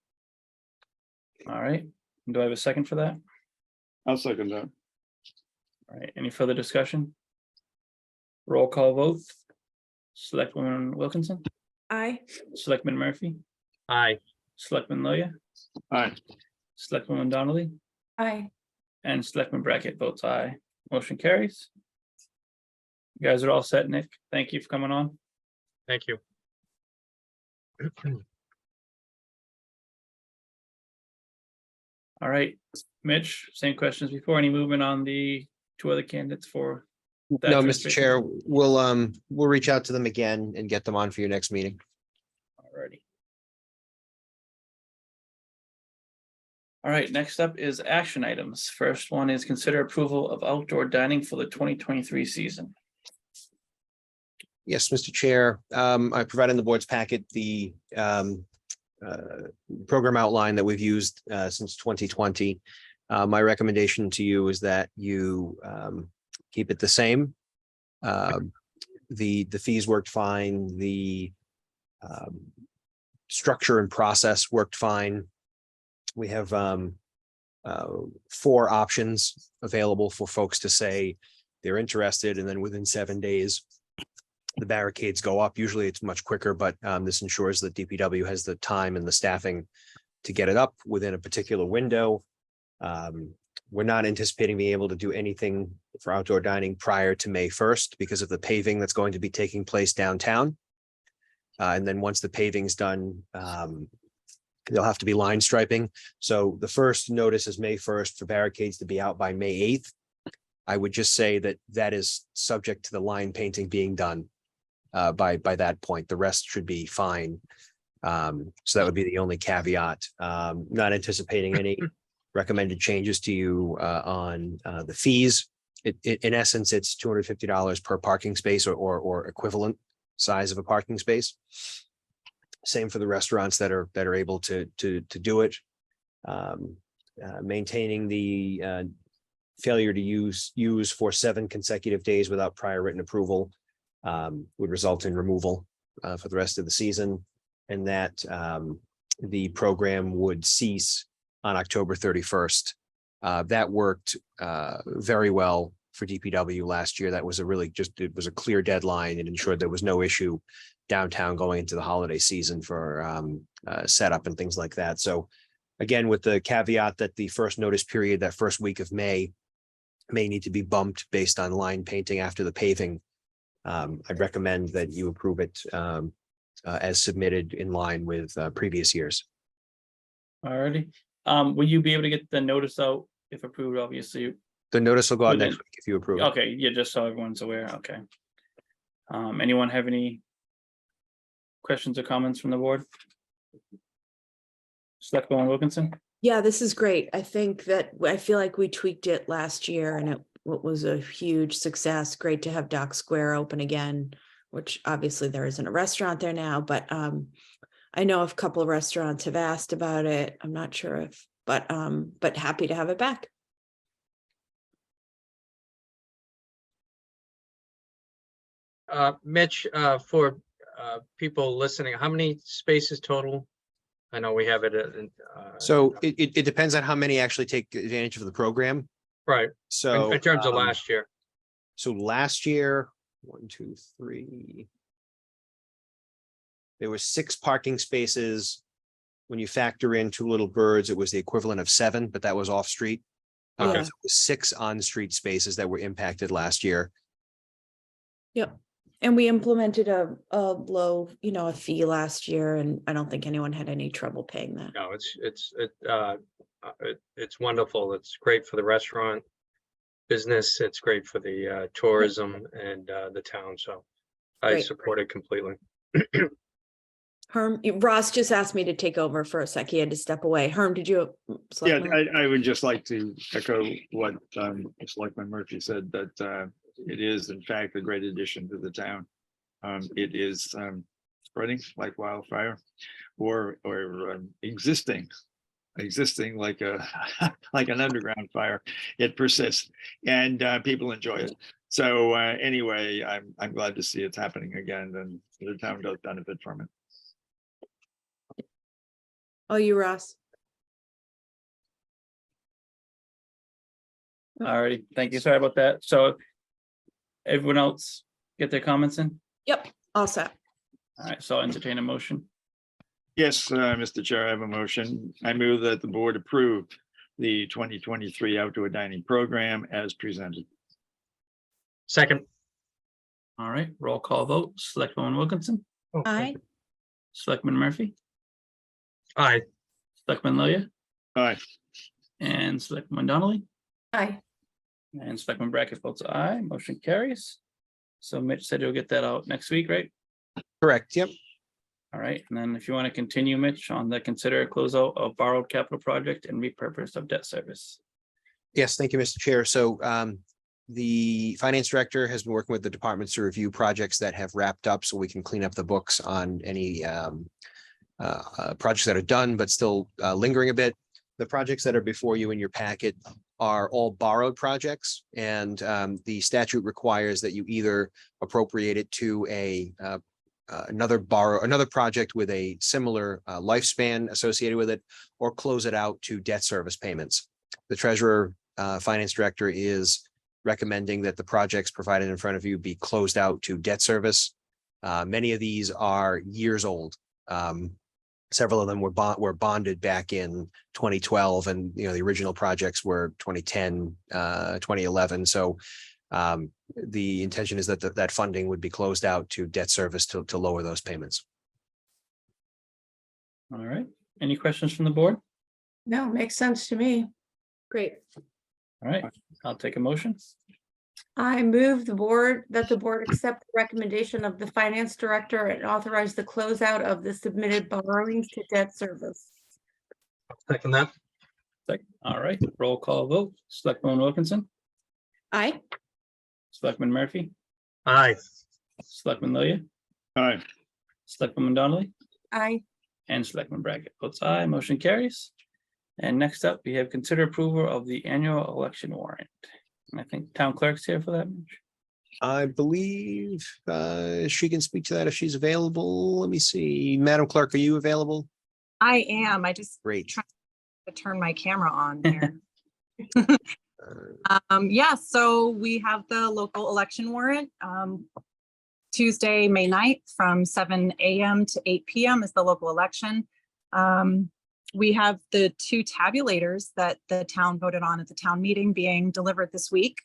All right. Do I have a second for that? I'll second that. All right. Any further discussion? Roll call vote. Selectwoman Wilkinson, Aye. Selectman Murphy, Aye. Selectman Loya, Aye. Selectwoman Donnelly, Aye. and Selectman Brackett votes aye. Motion carries. You guys are all set, Nick. Thank you for coming on. Thank you. All right, Mitch, same questions before. Any movement on the 2 other candidates for that? No, Mr. administration? Chair, we'll reach out to them again and get them on for your next meeting. Alrighty. All right, next up is action items. First one is consider approval of outdoor dining for the 2023 season. Yes, Mr. Chair, I provided in the board's packet the program outline that we've used since 2020. My recommendation to you is that you keep it the same. The fees worked fine. The structure and process worked fine. We have 4 options available for folks to say they're interested, and then within 7 days, the barricades go up. Usually it's much quicker, but this ensures that DPW has the time and the staffing to get it up within a particular window. We're not anticipating being able to do anything for outdoor dining prior to May 1st because of the paving that's going to be taking place downtown. And then once the paving's done, there'll have to be line striping. So the first notice is May 1st for barricades to be out by May 8th. I would just say that that is subject to the line painting being done by that point. The rest should be fine. So that would be the only caveat. Not anticipating any recommended changes to you on the fees. In essence, it's $250 per parking space or equivalent size of a parking space. Same for the restaurants that are able to do it. Maintaining the failure to use for 7 consecutive days without prior written approval would result in removal for the rest of the season, and that the program would cease on October 31st. That worked very well for DPW last year. That was it was a clear deadline and ensured there was no issue downtown going into the holiday season for setup and things like that. So again, with the caveat that the first notice period, that first week of May need to be bumped based on line painting after the paving. I'd recommend that you approve it as submitted in line with previous years. Alrighty. Will you be able to get the notice out if approved, obviously? The notice will go out Within- next week if you approve it. Okay, yeah, just so everyone's aware, okay. Anyone have any questions or comments from the board? Selectwoman Wilkinson? Yeah, this is great. I think that I feel like we tweaked it last year and it was a huge success. Great to have Dock Square open again, which obviously there isn't a restaurant there now, but I know a couple of restaurants have asked about it. I'm not sure if, but happy to have it back. Mitch, for people listening, how many spaces total? I know we have it. So it depends on how many actually take advantage of the program. Right. So In terms of last year. So last year, 1, 2, 3. There were 6 parking spaces. When you factor in 2 Little Birds, it was the equivalent of 7, but that was off street. Okay. So it was 6 on-street spaces that were impacted last year. Yep. And we implemented a low, a fee last year, and I don't think anyone had any trouble paying that. No, it's wonderful. It's great for the restaurant business. It's great for the tourism and the town. So I Great. support it completely. Herm, Ross just asked me to take over for a sec. He had to step away. Herm, did you? Yeah, Selectman? I would just like to echo what Selectman Murphy said, that it is in fact a great addition to the town. It is spreading like wildfire, or existing like like an underground fire. It persists, and people enjoy it. So anyway, I'm glad to see it's happening again, and the town does benefit from it. Oh, you, Ross. Alrighty, thank you. Sorry about that. So everyone else get their comments in? Yep, all set. All right, so I'll entertain a motion. Yes, Mr. Chair, I have a motion. I move that the board approve the 2023 outdoor dining program as presented. Second. All right, roll call vote. Selectwoman Wilkinson, Aye. Selectman Murphy, Aye. Selectman Lilia, Aye. and Selectman Donnelly, Aye. and Selectman Brackett votes aye. Motion carries. So Mitch said you'll get that out next week, right? Correct. Yep. All right, and then if you want to continue, Mitch, on the consider a closeout of borrowed capital project and repurpose of debt service. Yes, thank you, Mr. Chair. So the finance director has been working with the departments to review projects that have wrapped up so we can clean up the books on any projects that are done but still lingering a bit. The projects that are before you in your packet are all borrowed projects, and the statute requires that you either appropriate it to another project with a similar lifespan associated with it, or close it out to debt service payments. The treasurer, finance director is recommending that the projects provided in front of you be closed out to debt service. Many of these are years old. Several of them were bonded back in 2012, and the original projects were 2010, 2011. So the intention is that that funding would be closed out to debt service to lower those payments. All right, any questions from the board? No, makes sense to me. Great. All right, I'll take a motion. I move that the board accept the recommendation of the finance director and authorize the closeout of the submitted borrowings to debt service. Second that. All right, roll call vote. Selectwoman Wilkinson, Aye. Selectman Murphy, Aye. Selectman Lilia, All right, Selectwoman Donnelly, Aye. and Selectman Brackett votes aye, motion carries. And next up, we have consider approval of the annual election warrant. And I think town clerk's here for that. Mitch. I believe she can speak to that if she's available. Let me see. Madam Clerk, are you available? I am. I just Great. trying to turn my camera on here. Yeah, so we have the local election warrant. Tuesday, May 9th from 7 a.m. to 8 p.m. is the local election. We have the 2 tabulators that the town voted on at the town meeting being delivered this week.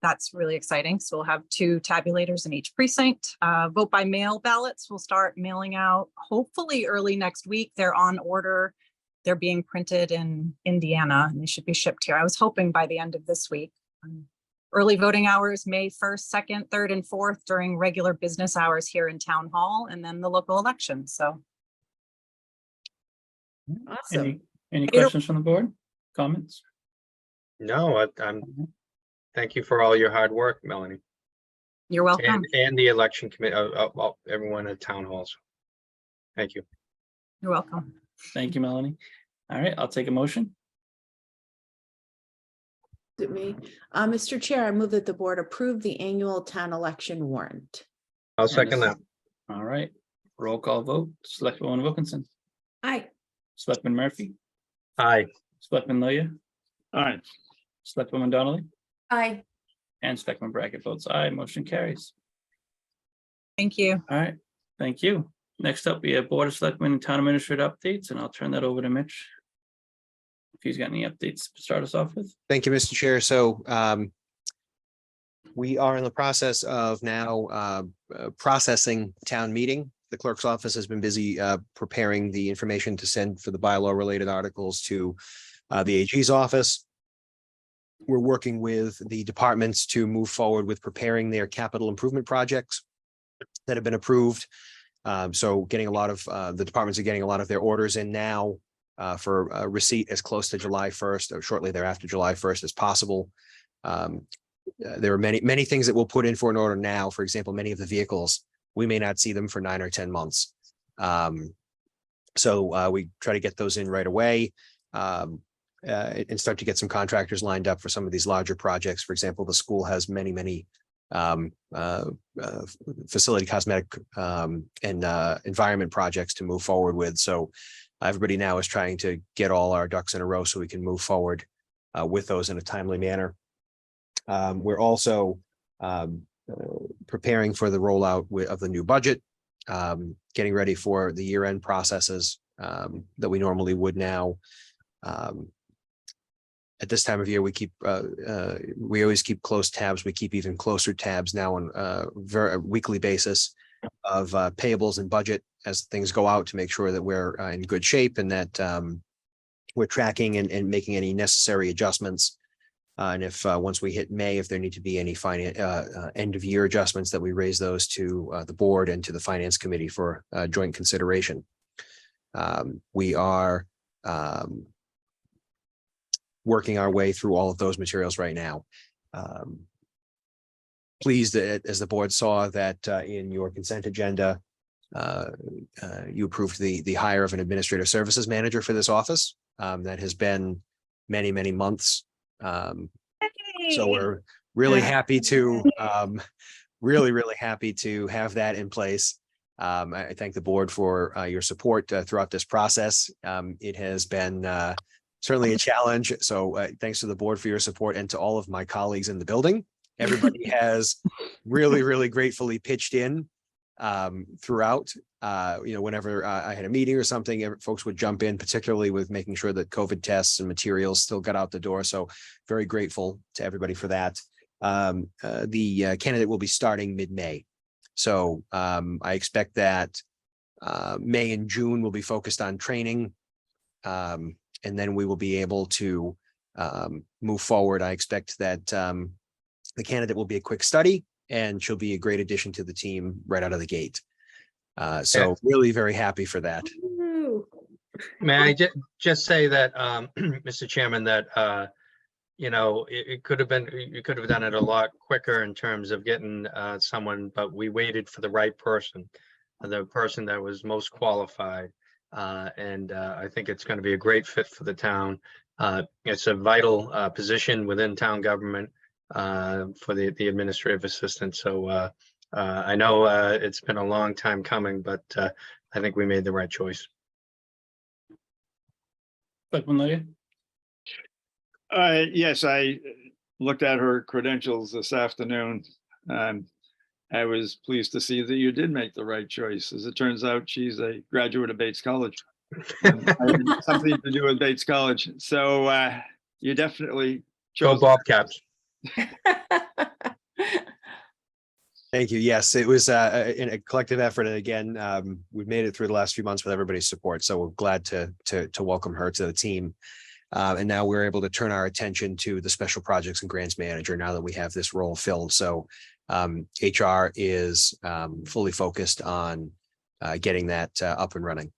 That's really exciting. So we'll have 2 tabulators in each precinct. Vote by mail ballots will start mailing out hopefully early next week. They're on order. They're being printed in Indiana and they should be shipped here. I was hoping by the end of this week. Early voting hours, May 1st, 2nd, 3rd, and 4th during regular business hours here in Town Hall, and then the local election. So. Awesome. Any questions from the board? Comments? No, I'm, thank you for all your hard work, Melanie. You're welcome. And the election committee, everyone at town halls. Thank you. You're welcome. Thank you, Melanie. All right, I'll take a motion. Is it me? Mr. Chair, I move that the board approve the annual town election warrant. I'll second that. All right, roll call vote. Selectwoman Wilkinson, Aye. Selectman Murphy, Aye. Selectman Lilia, all right. Selectwoman Donnelly, Aye. and Selectman Brackett votes aye, motion carries. Thank you. All right, thank you. Next up, we have Board of Selectmen and Town Administrator updates, and I'll turn that over to Mitch. If he's got any updates to start us off with. Thank you, Mr. Chair. So we are in the process of now processing town meeting. The clerk's office has been busy preparing the information to send for the bylaw related articles to the AG's office. We're working with the departments to move forward with preparing their capital improvement projects that have been approved. So getting a lot of the departments are getting a lot of their orders in now for receipt as close to July 1st or shortly thereafter July 1st as possible. There are many things that we'll put in for an order now. For example, many of the vehicles, we may not see them for 9 or 10 months. So we try to get those in right away and start to get some contractors lined up for some of these larger projects. For example, the school has many facility cosmetic and environment projects to move forward with. So everybody now is trying to get all our ducks in a row so we can move forward with those in a timely manner. We're also preparing for the rollout of the new budget, getting ready for the year-end processes that we normally would now. At this time of year, we always keep close tabs. We keep even closer tabs now on a weekly basis of payables and budget as things go out to make sure that we're in good shape and that we're tracking and making any necessary adjustments. And if once we hit May, if there need to be any end of year adjustments, that we raise those to the board and to the finance committee for joint consideration. We are working our way through all of those materials right now. Pleased that, as the board saw, that in your consent agenda, you approved the hire of an administrative services manager for this office. That has been many months. So we're really happy to really happy to have that in place. I thank the board for your support throughout this process. It has been certainly a challenge. So thanks to the board for your support and to all of my colleagues in the building. Everybody has really gratefully pitched in throughout. Whenever I had a meeting or something, folks would jump in, particularly with making sure that COVID tests and materials still got out the door. So very grateful to everybody for that. The candidate will be starting mid-May. So I expect that May and June will be focused on training. And then we will be able to move forward. I expect that The candidate will be a quick study, and she'll be a great addition to the team right out of the gate. So really very happy for that. May I just say that, Mr. Chairman, that, you know, it could have been, you could have done it a lot quicker in terms of getting someone, but we waited for the right person, the person that was most qualified. And I think it's going to be a great fit for the town. It's a vital position within town government for the administrative assistant. So I know it's been a long time coming, but I think we made the right choice. Yes, I looked at her credentials this afternoon. I was pleased to see that you did make the right choice. As it turns out, she's a graduate of Bates College. Something to do with Bates College. So you definitely chose. Go Bobcats. Thank you. Yes, it was in a collective effort. And again, we've made it through the last few months with everybody's support. So we're glad to welcome her to the team. And now we're able to turn our attention to the special projects and grants manager now that we have this role filled. So HR is fully focused on getting that up and running.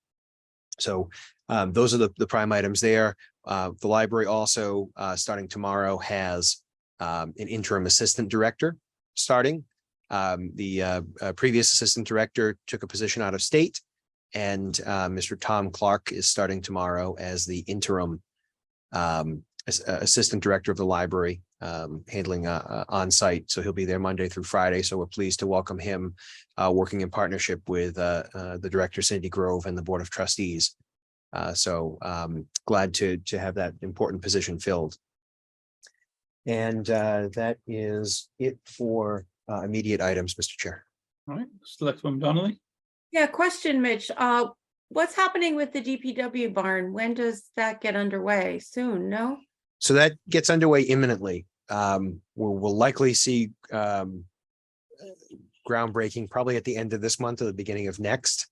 So those are the prime items there. The library also starting tomorrow has an interim assistant director starting. The previous assistant director took a position out of state, and Mr. Tom Clark is starting tomorrow as the interim assistant director of the library, handling on site. So he'll be there Monday through Friday. So we're pleased to welcome him, working in partnership with the director, Cindy Grove, and the board of trustees. So glad to have that important position filled. And that is it for immediate items, Mr. Chair. All right, Selectwoman Donnelly. Yeah, question, Mitch. What's happening with the DPW barn? When does that get underway? Soon, no? So that gets underway imminently. We'll likely see groundbreaking probably at the end of this month or the beginning of next.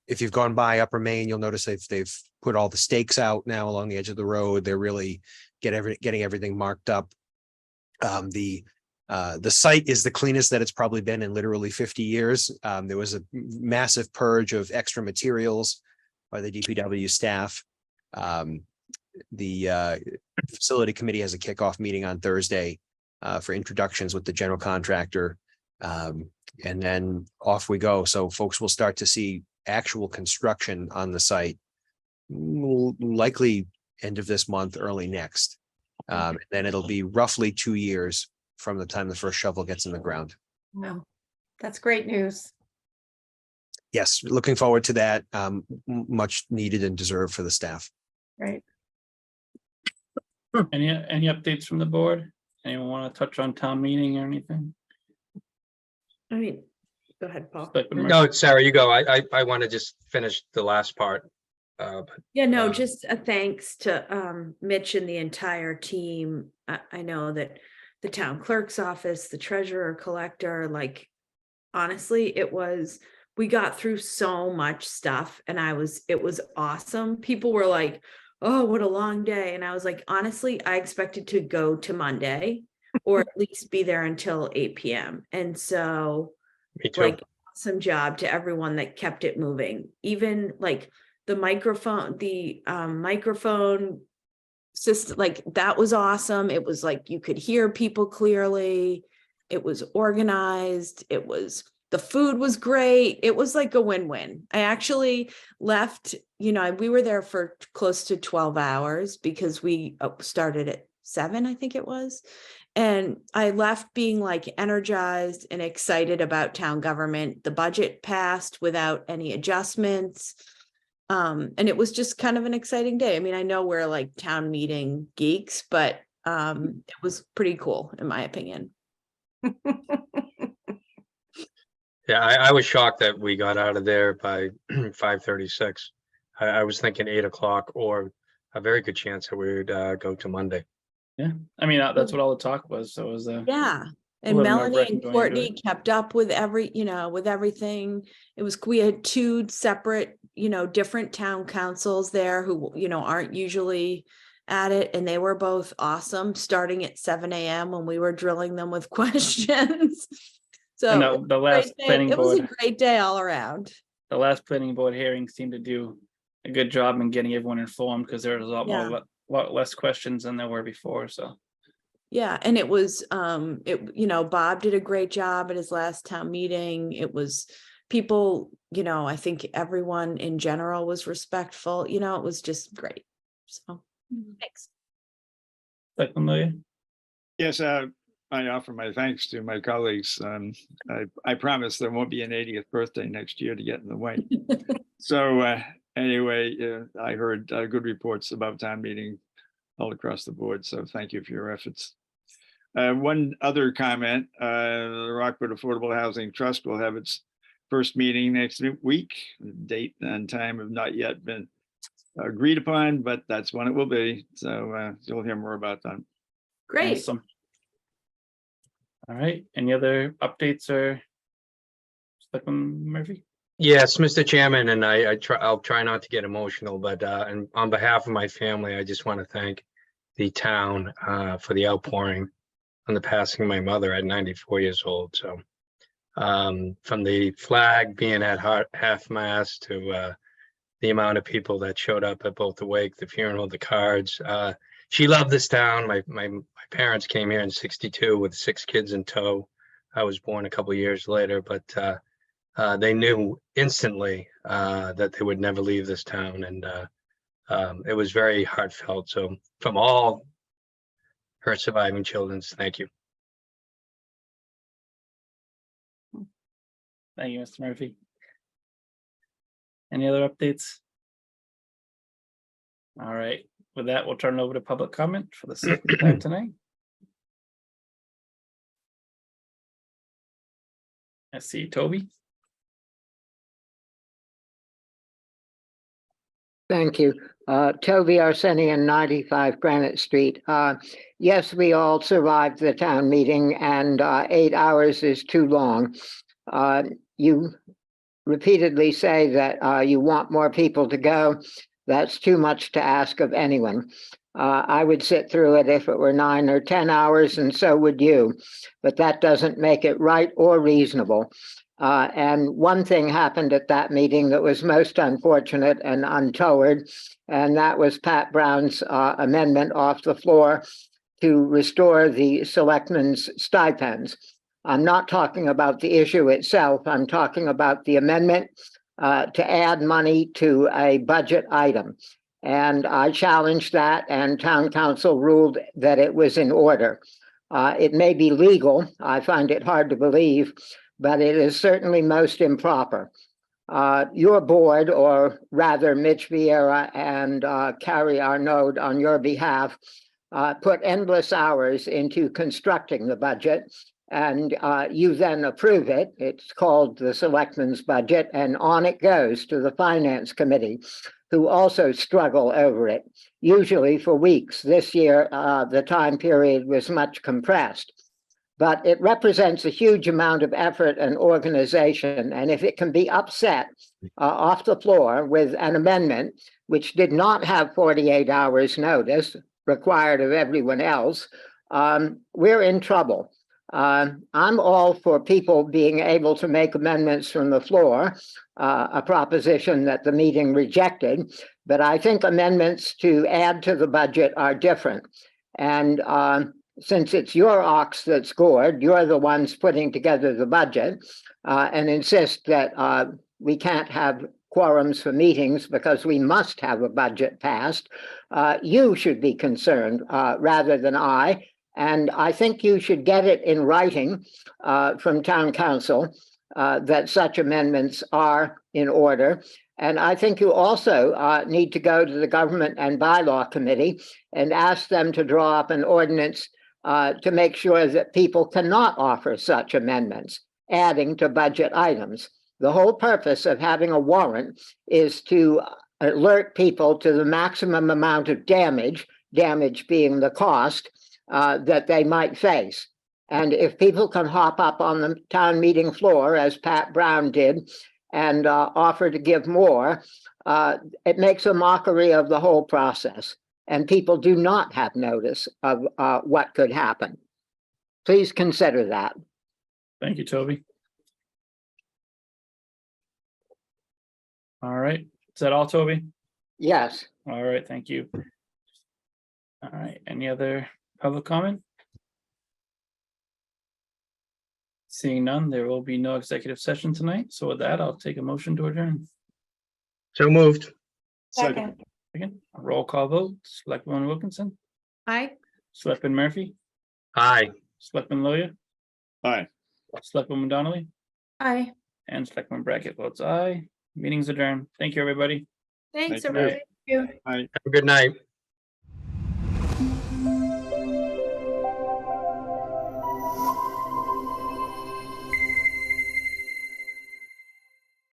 If you've gone by Upper Main, you'll notice they've put all the stakes out now along the edge of the road. They're really getting everything marked up. The site is the cleanest that it's probably been in literally 50 years. There was a massive purge of extra materials by the DPW staff. The facility committee has a kickoff meeting on Thursday for introductions with the general contractor. And then off we go. So folks will start to see actual construction on the site, likely end of this month, early next. Then it'll be roughly 2 years from the time the first shovel gets in the ground. No, that's great news. Yes, looking forward to that. Much needed and deserved for the staff. Right. Any updates from the board? Anyone want to touch on town meeting or anything? I mean, go ahead, Paul. No, Sarah, you go. I want to just finish the last part. Yeah, no, just a thanks to Mitch and the entire team. I know that the town clerk's office, the treasurer, collector, like, honestly, we got through so much stuff, and it was awesome. People were like, oh, what a long day. And I was like, honestly, I expected to go to Monday or at least be there until 8 p.m. And so like, awesome job to everyone that kept it moving. Even like the microphone system, like that was awesome. It was like, you could hear people clearly. It was organized. The food was great. It was like a win-win. I actually left, we were there for close to 12 hours because we started at 7, I think it was. And I left being like energized and excited about town government. The budget passed without any adjustments. And it was just kind of an exciting day. I mean, I know we're like town meeting geeks, but it was pretty cool in my opinion. Yeah, I was shocked that we got out of there by 5:36. I was thinking 8 o'clock, or a very good chance that we would go to Monday. Yeah, I mean, that's what all the talk was. So it was yeah. And Melanie and Courtney kept up with everything. We had 2 separate, different town councils there who, aren't usually at it, and they were both awesome, starting at 7 a.m. when we were drilling them with questions. So And it was the a last great day. planning It was a board, great day all around. the last planning board hearing seemed to do a good job in getting everyone informed, because there was a lot Yeah. more, lot less questions than there were before, so. Yeah, and it was Bob did a great job at his last town meeting. It was people, I think everyone in general was respectful. It was just great. So thanks. Selectman Lawyer? Yes, I offer my thanks to my colleagues. I promise there won't be an 80th birthday next year to get in the way. So anyway, I heard good reports about town meeting all across the board. So thank you for your efforts. One other comment, the Rockport Affordable Housing Trust will have its first meeting next week. The date and time have not yet been agreed upon, but that's when it will be. So you'll hear more about that. Great. Awesome. All right, any other updates or Selectman Murphy? Yes, Mr. Chairman, and I'll try not to get emotional, but and on behalf of my family, I just want to thank the town for the outpouring on the passing of my mother at 94 years old. So from the flag being at half mast to the amount of people that showed up at both the wake, the funeral, the cards. She loved this town. My parents came here in '62 with 6 kids in tow. I was born a couple years later, but they knew instantly that they would never leave this town, and it was very heartfelt. So from all her surviving children, thank you. Thank you, Mr. Murphy. Any other updates? All right, with that, we'll turn it over to public comment for the second time tonight. I see Toby. Thank you. Toby Arsenian, 95 Granite Street. Yes, we all survived the town meeting, and 8 hours is too long. You repeatedly say that you want more people to go. That's too much to ask of anyone. I would sit through it if it were 9 or 10 hours, and so would you. But that doesn't make it right or reasonable. And one thing happened at that meeting that was most unfortunate and untoward, and that was Pat Brown's amendment off the floor to restore the selectmen's stipends. I'm not talking about the issue itself. I'm talking about the amendment to add money to a budget item. And I challenged that, and town council ruled that it was in order. It may be legal. I find it hard to believe, but it is certainly most improper. Your board, or rather Mitch Vieira and Carrie Arnaud on your behalf, put endless hours into constructing the budget, and you then approve it. It's called the Selectmen's budget, and on it goes to the Finance Committee, who also struggle over it, usually for weeks. This year, the time period was much compressed. But it represents a huge amount of effort and organization. And if it can be upset off the floor with an amendment, which did not have 48 hours notice required of everyone else, we're in trouble. I'm all for people being able to make amendments from the floor, a proposition that the meeting rejected. But I think amendments to add to the budget are different. And since it's your ox that's gored, you're the ones putting together the budget, and insist that we can't have quorums for meetings because we must have a budget passed. You should be concerned rather than I. And I think you should get it in writing from town council that such amendments are in order. And I think you also need to go to the Government and Bylaw Committee and ask them to draw up an ordinance to make sure that people cannot offer such amendments, adding to budget items. The whole purpose of having a warrant is to alert people to the maximum amount of damage being the cost that they might face. And if people can hop up on the town meeting floor, as Pat Brown did, and offer to give more, it makes a mockery of the whole process. and people do not have notice of what could happen. Please consider that. Thank you, Toby. All right, is that all, Toby? Yes. All right, thank you. All right, any other public comment? Seeing none, there will be no executive session tonight. So with that, I'll take a motion to adjourn. So moved. Second. Again, roll call vote. Selectwoman Wilkinson, Aye. Selectman Murphy, Aye. Selectman Loya, Aye. Selectwoman Donnelly, Aye. and Selectman Brackett votes aye. Meeting's adjourned. Thank you, everybody. Thanks, Thank you. everybody. Thank you. Have a good night.